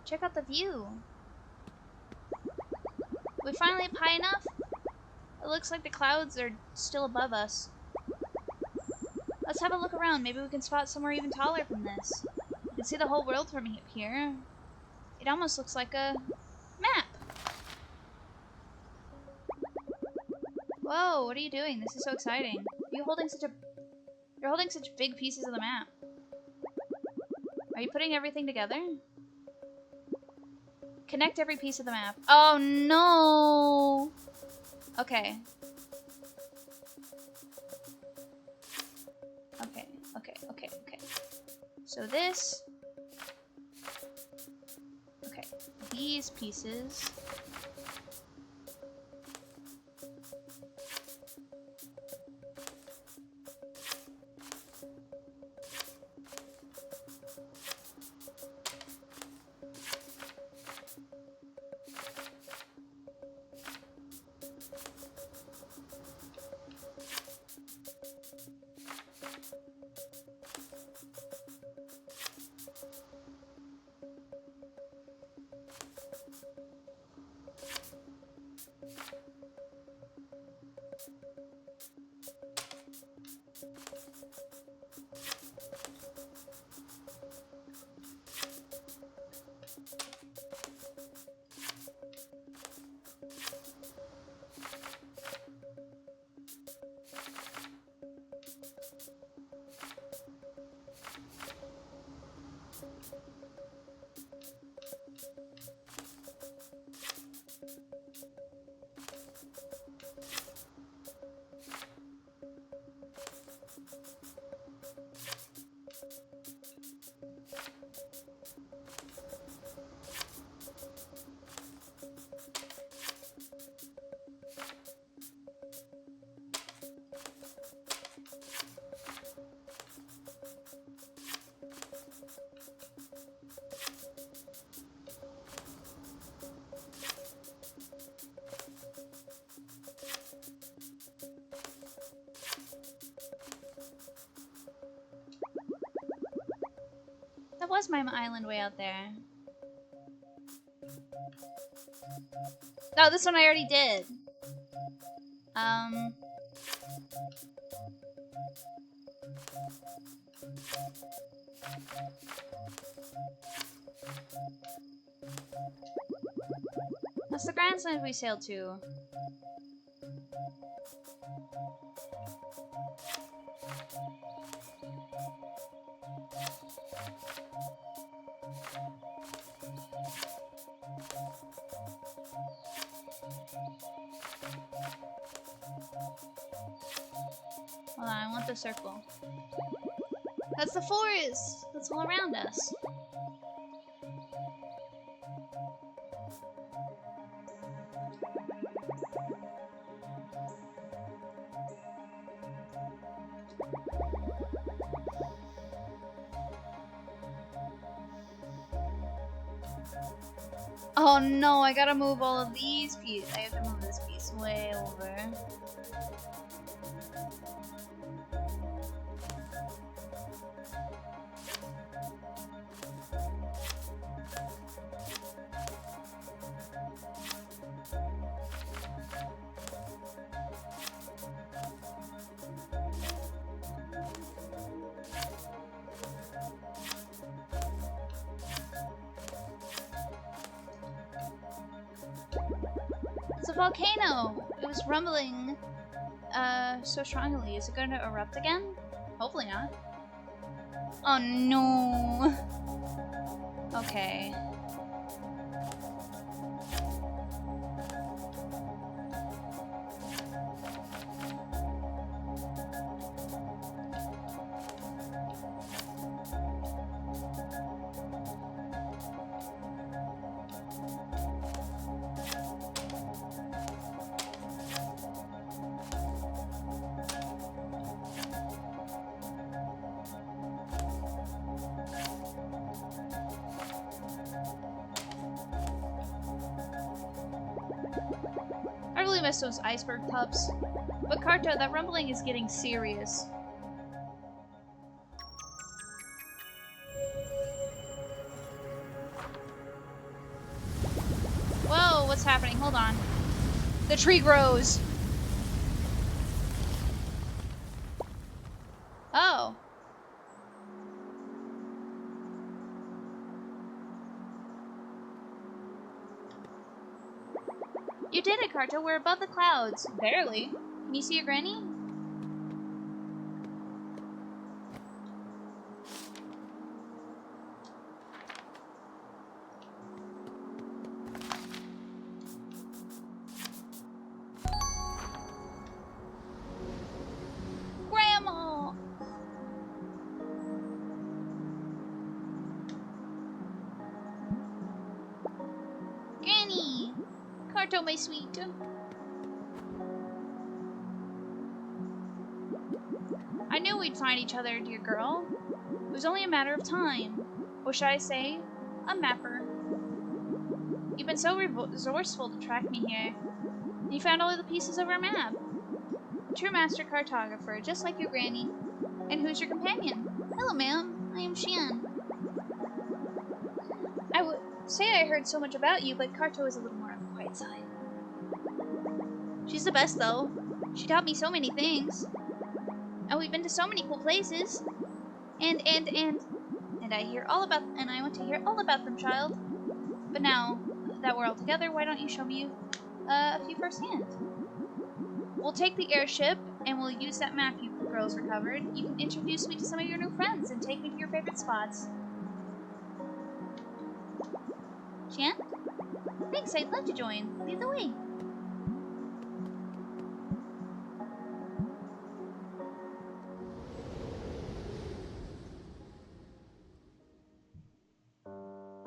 Check out the view. We finally up high enough? It looks like the clouds are still above us. Let's have a look around. Maybe we can spot somewhere even taller from this. You can see the whole world from here. It almost looks like a map. Whoa, what are you doing? This is so exciting. You're holding such big pieces of the map. Are you putting everything together? Connect every piece of the map. Oh no! Okay. Okay. So this... Okay, these pieces... was my island way out there? Oh, this one I already did. That's the Grand we sailed to. Hold on, I want the circle. That's the forest! That's all around us. Oh no, I gotta move all of these pieces. I have to move this piece way over. It's a volcano! It was rumbling so strongly. Is it going to erupt again? Hopefully not. Oh no! Okay. I really miss those iceberg pups. But Carto, that rumbling is getting serious. Whoa, what's happening? Hold on. The tree grows. Oh. You did it, Carto. We're above the clouds. Barely. Can you see your granny? Grandma! Granny! Carto, my sweet. I knew we'd find each other, dear girl. It was only a matter of time. Or should I say, a mapper. You've been so resourceful to track me here. And you found all of the pieces of our map. A true master cartographer, just like your granny. And who's your companion? Hello, ma'am. I am Xian. I would say I heard so much about you, but Carto is a little more on the quiet side. She's the best, though. She taught me so many things. And we've been to so many cool places. And I want to hear all about them, child. But now that we're all together, why don't you show me a few firsthand? We'll take the airship, and we'll use that map you girls recovered. You can introduce me to some of your new friends and take me to your favorite spots. Xian? Thanks, I'd love to join. Lead the way.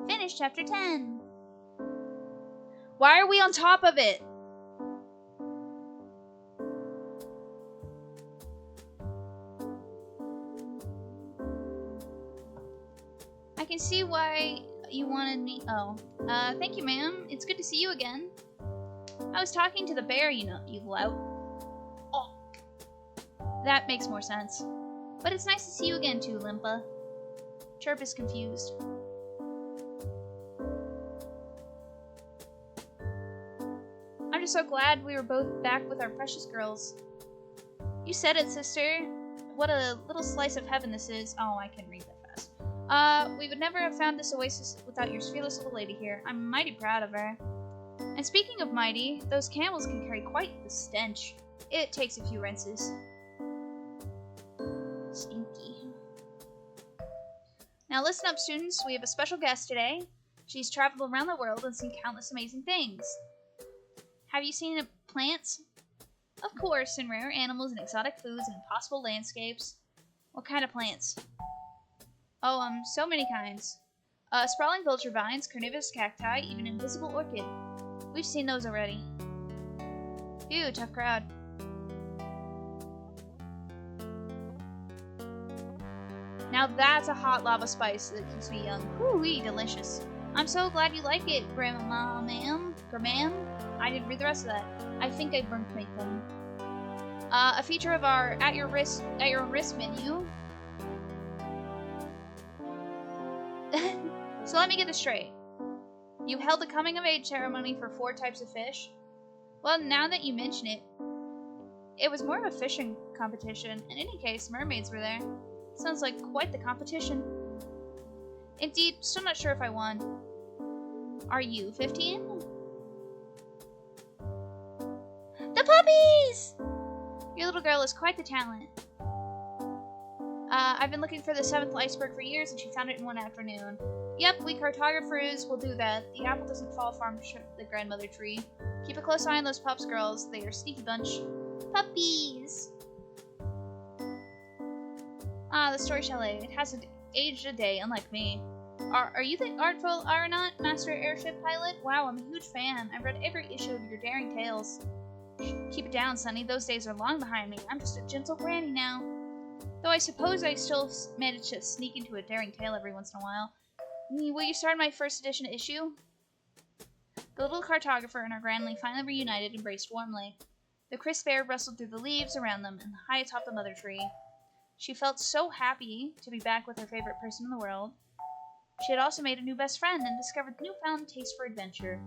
Finish chapter 10. Why are we on top of it? I can see why you wanted me. Oh, thank you, ma'am. It's good to see you again. I was talking to the bear, you know, you lout. Oh, that makes more sense. But it's nice to see you again, too, Limpa. Chirp is confused. I'm just so glad we were both back with our precious girls. You said it, sister. What a little slice of heaven this is. Oh, I can read that fast. We would never have found this oasis without your fearless little lady here. I'm mighty proud of her. And speaking of mighty, those camels can carry quite the stench. It takes a few rinses. Stinky. Now listen up, students. We have a special guest today. She's traveled around the world and seen countless amazing things. Have you seen plants? Of course, and rare animals and exotic foods and impossible landscapes. What kind of plants? Oh, so many kinds. Sprawling vulture vines, carnivorous cacti, even invisible orchid. We've seen those already. Phew, tough crowd. Now that's a hot lava spice that keeps me young. Whoo-wee, delicious. I'm so glad you like it, Grandma, ma'am. Grandma? I didn't read the rest of that. I think I burnt my thumb. A feature of our at your own risk menu. So let me get this straight. You held a coming of age ceremony for 4 types of fish? Well, now that you mention it, it was more of a fishing competition. In any case, mermaids were there. Sounds like quite the competition. Indeed, still not sure if I won. Are you 15? The puppies! Your little girl is quite the talent. I've been looking for the 7th iceberg for years, and she found it in one afternoon. Yep, we cartographers will do that. The apple doesn't fall far from the grandmother tree. Keep a close eye on those pups, girls. They are a sneaky bunch. Puppies! Ah, the story chalet. It hasn't aged a day, unlike me. Are you the artful aeronaut, master airship pilot? Wow, I'm a huge fan. I've read every issue of your daring tales. Keep it down, Sonny. Those days are long behind me. I'm just a gentle granny now. Though I suppose I still manage to sneak into a daring tale every once in a while. Will you start my first edition issue? The little cartographer and her grandly finally reunited, embraced warmly. The crisp air rustled through the leaves around them and high atop the mother tree. She felt so happy to be back with her favorite person in the world. She had also made a new best friend and discovered a newfound taste for adventure.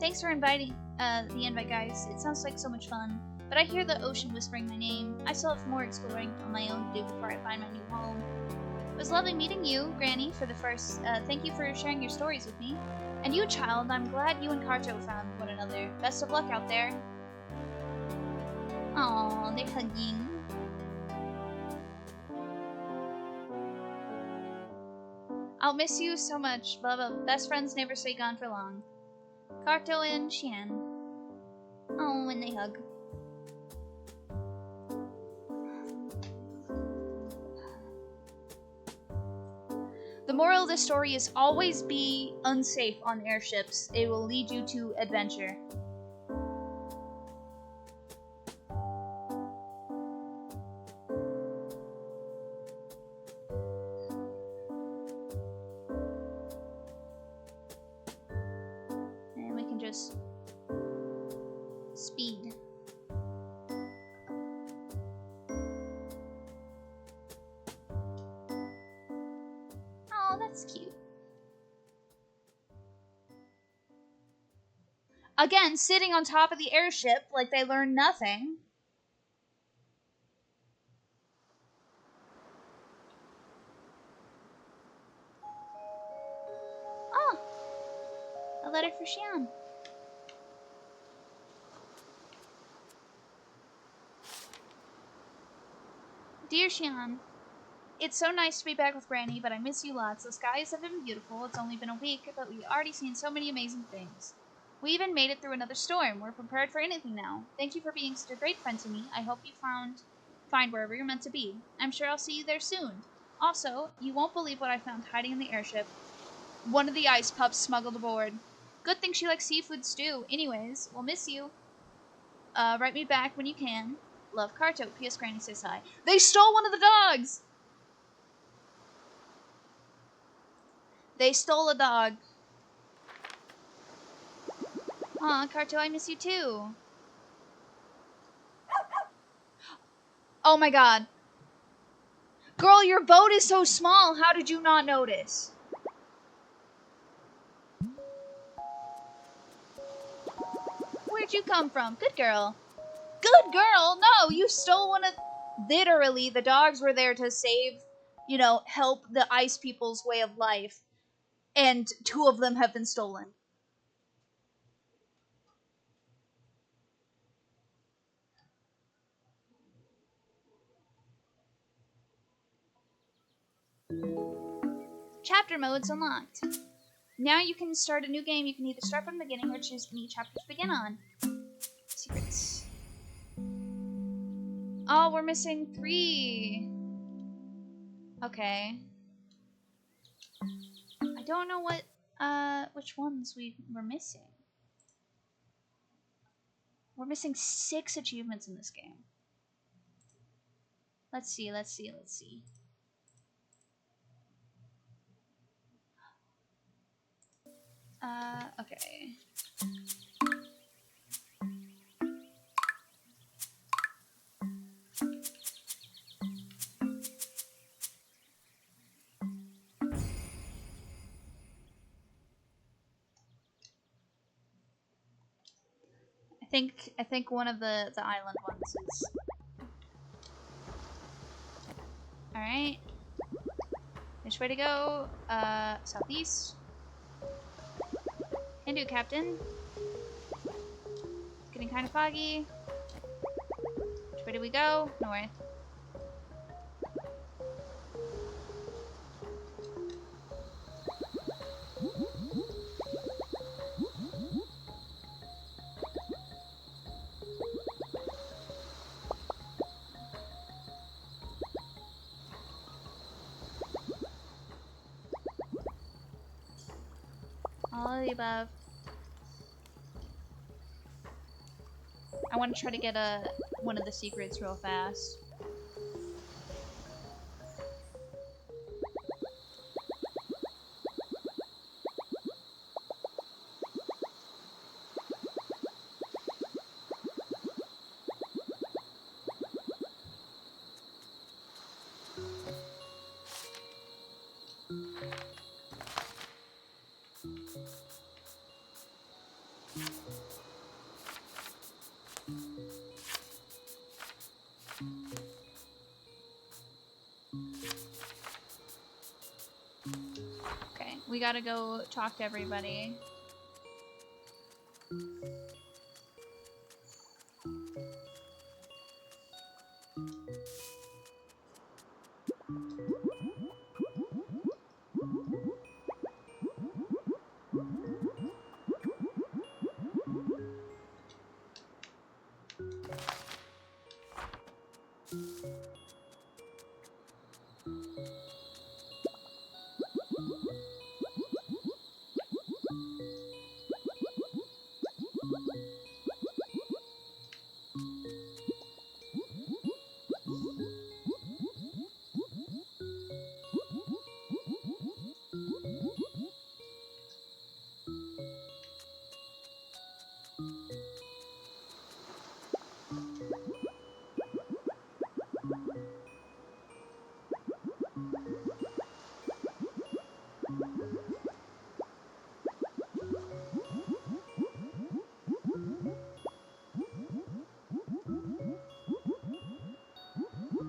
Thanks for inviting the invite, guys. It sounds like so much fun. But I hear the ocean whispering my name. I still have more exploring on my own to do before I find my new home. It was lovely meeting you, Granny, for the first. Thank you for sharing your stories with me. And you, child, I'm glad you and Carto found one another. Best of luck out there. Aww, they're hugging. I'll miss you so much, Bubba. Best friends never stay gone for long. Carto and Xian. Oh, and they hug. The moral of this story is always be unsafe on airships. It will lead you to adventure. And we can just speed. That's cute. Again, sitting on top of the airship like they learned nothing. Oh, a letter for Xian. Dear Xian, it's so nice to be back with Granny, but I miss you lots. The skies have been beautiful. It's only been a week, but we've already seen so many amazing things. We even made it through another storm. We're prepared for anything now. Thank you for being such a great friend to me. I hope you find wherever you're meant to be. I'm sure I'll see you there soon. Also, you won't believe what I found hiding in the airship. One of the ice pups smuggled aboard. Good thing she likes seafood stew. Anyways, we'll miss you. Write me back when you can. Love, Carto. P.S. Granny says hi. They stole one of the dogs! They stole a dog. Aw, Carto, I miss you too. Oh my god. Girl, your boat is so small. How did you not notice? Where'd you come from? Good girl. Good girl? No, you stole one of... Literally, the dogs were there to save, you know, help the ice people's way of life. And 2 of them have been stolen. Chapter mode's unlocked. Now you can start a new game. You can either start from the beginning or choose any chapter to begin on. Secrets. Oh, we're missing 3. Okay. I don't know what, which ones we're missing. We're missing 6 achievements in this game. Let's see. Okay. I think one of the island ones is... Alright. Which way to go? Southeast. Can do, Captain. Getting kind of foggy. Which way do we go? North. All of the above. I want to try to get one of the secrets real fast. Okay, we gotta go talk to everybody.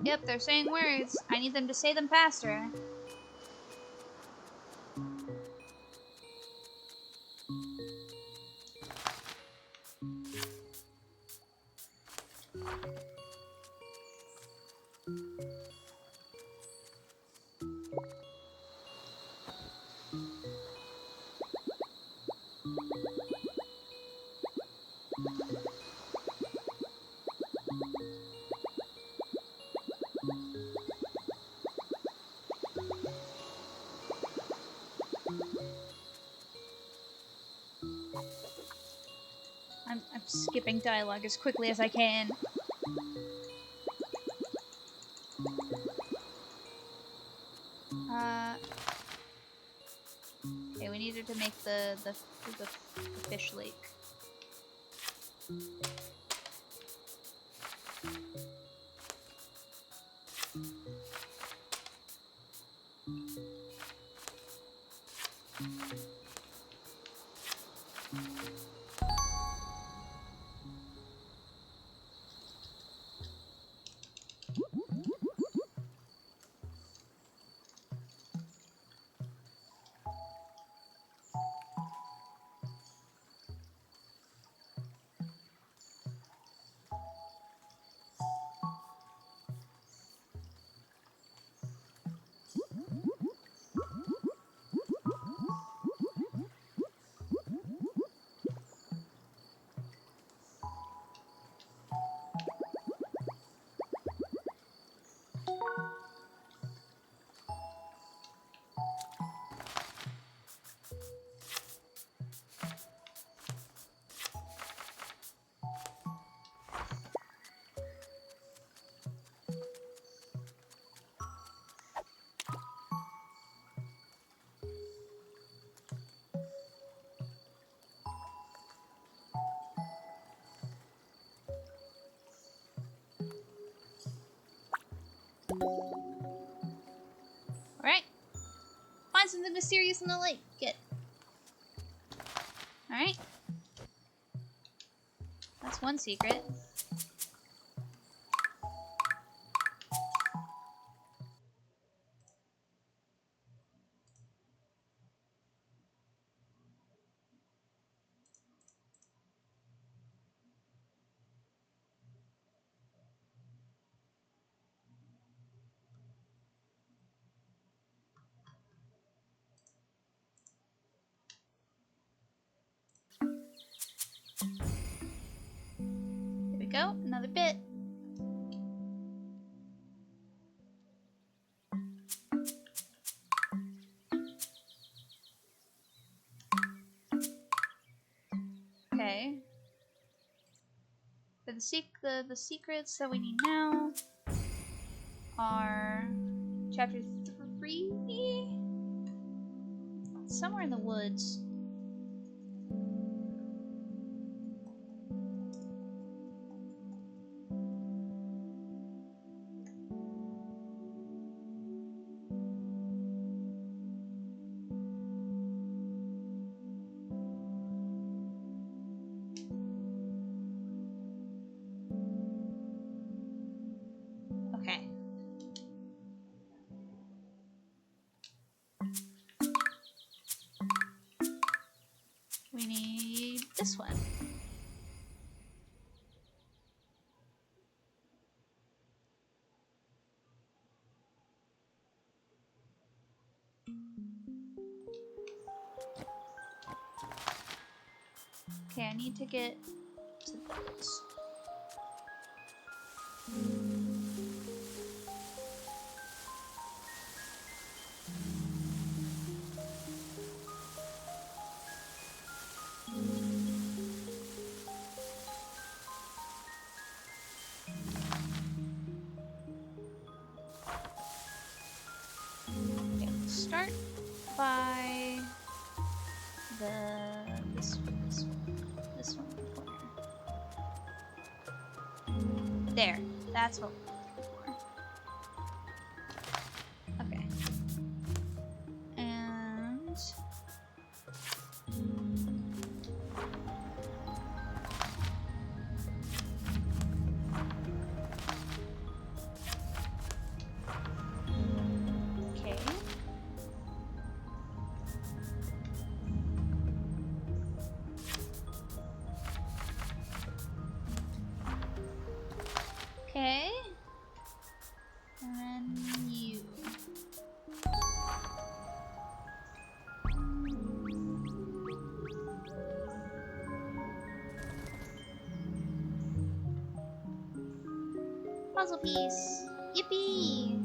Yep, they're saying words. I need them to say them faster. I'm skipping dialogue as quickly as I can. Okay, we needed to make the fish lake. Alright. Find something mysterious in the lake. Get. Alright. That's one secret. There we go. Another bit. Okay. For the secrets that we need now are chapter 3, somewhere in the woods. Okay. We need this one. Okay, I need to get to those. Okay, we'll start by this one in the corner. There. That's what we're looking for. Okay. And okay. Okay. And then you. Puzzle piece. Yippee!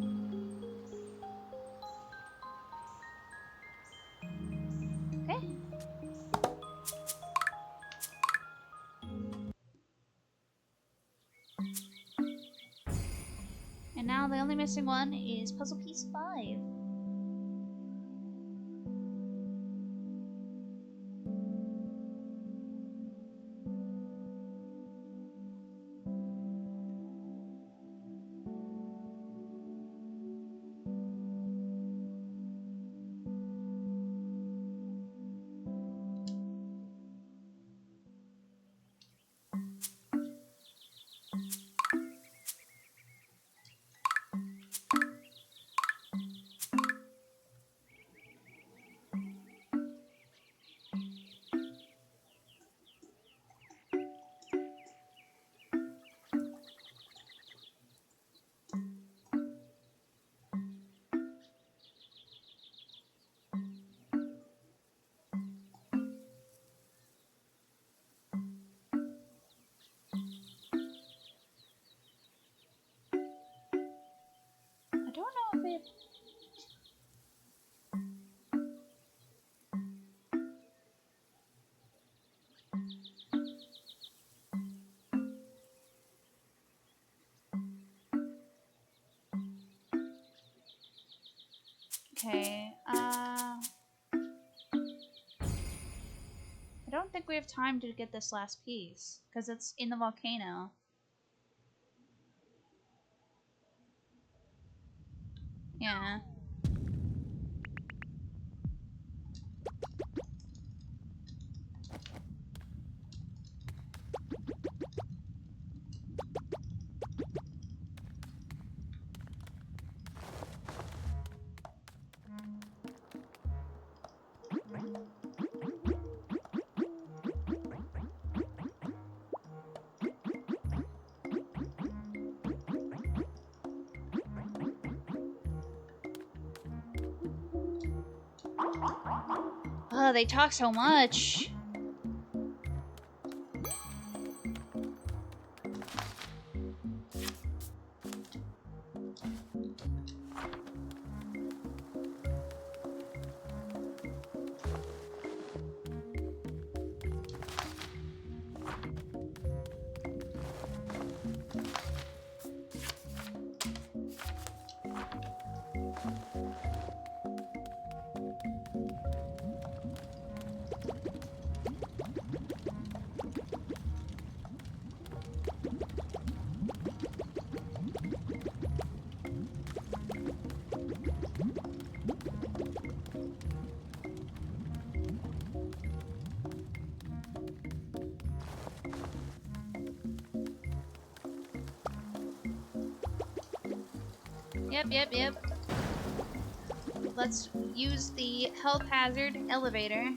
Okay. And now the only missing one is puzzle piece 5. Okay, I don't think we have time to get this last piece, because it's in the volcano. Yeah. Oh, they talk so much. Yep. Let's use the health hazard elevator.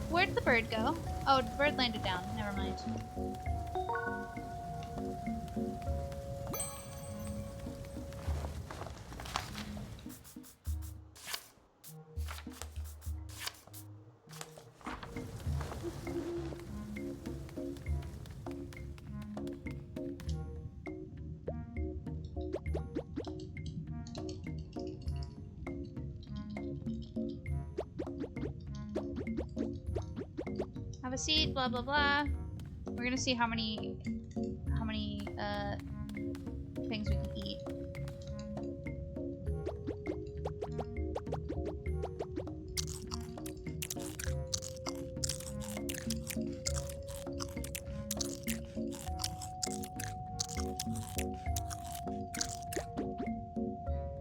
Where'd the bird go? Oh, the bird landed down. Never mind. Have a seat, blah blah blah. We're gonna see how many things we can eat.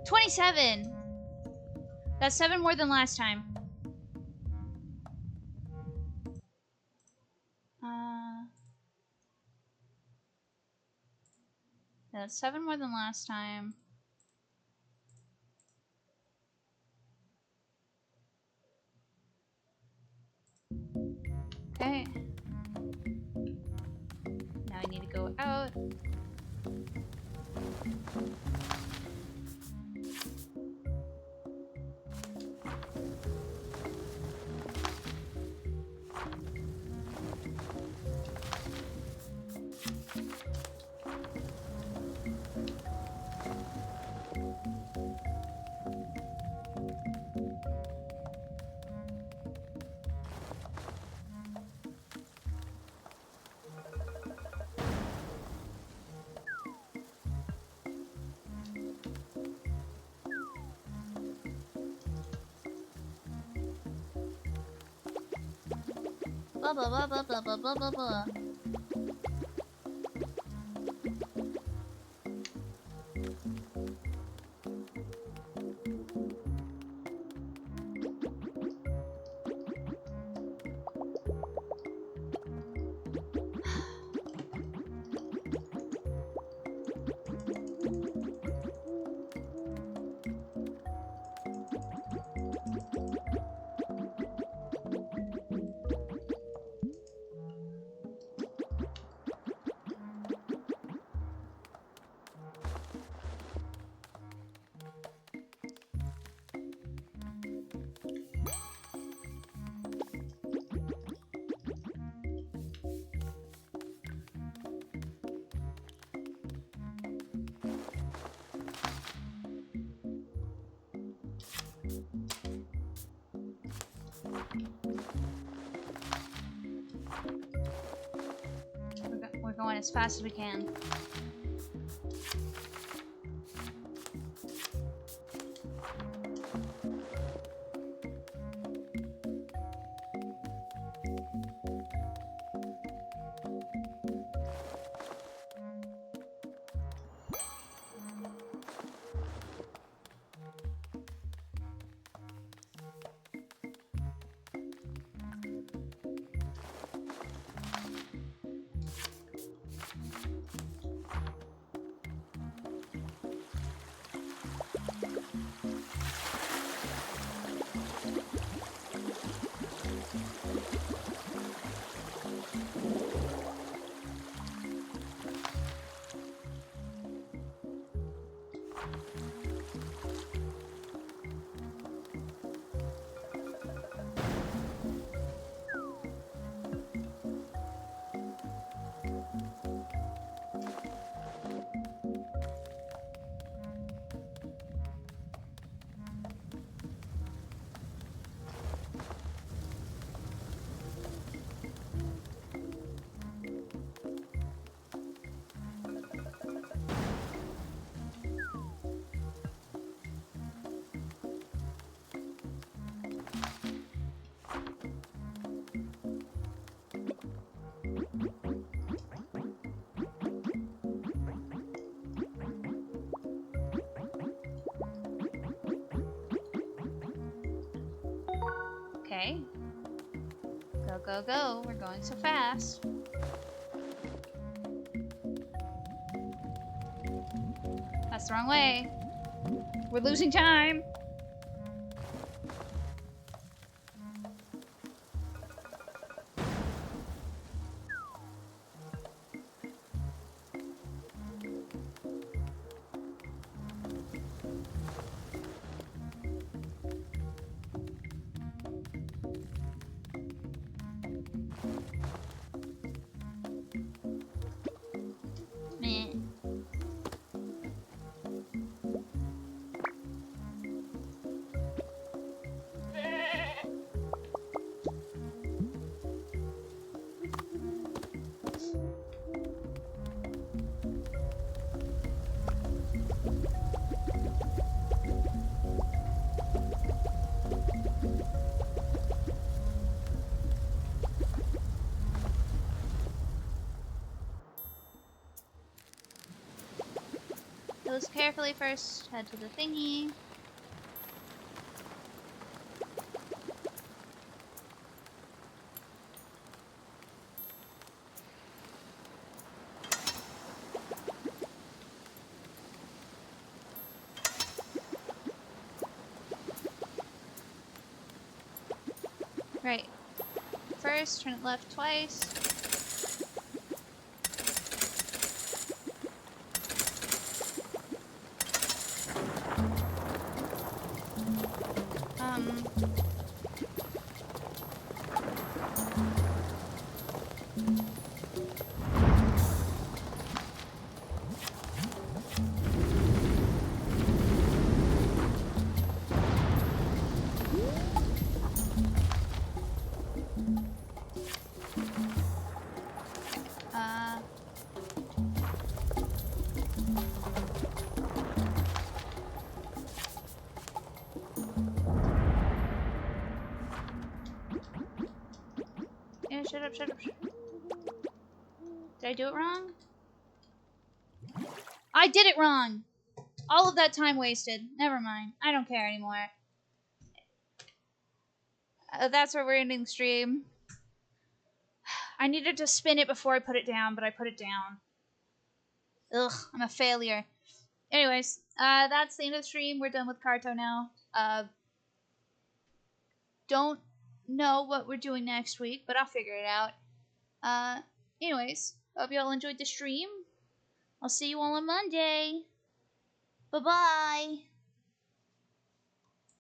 $27! That's 7 more than last time. That's 7 more than last time. Okay. Now I need to go out. Blah blah blah blah blah blah blah blah blah. We're going as fast as we can. Okay. Go, go, go. We're going so fast. That's the wrong way. We're losing time. Meh. Pose carefully first. Head to the thingy. Right. first, turn it left twice. Yeah, shut up, shut up. Did I do it wrong? I did it wrong! All of that time wasted. Never mind. I don't care anymore. That's where we're ending the stream. I needed to spin it before I put it down, but I put it down. Ugh, I'm a failure. Anyways, that's the end of the stream. We're done with Carto now. Don't know what we're doing next week, but I'll figure it out. Anyways, hope you all enjoyed the stream. I'll see you all on Monday. Bye-bye.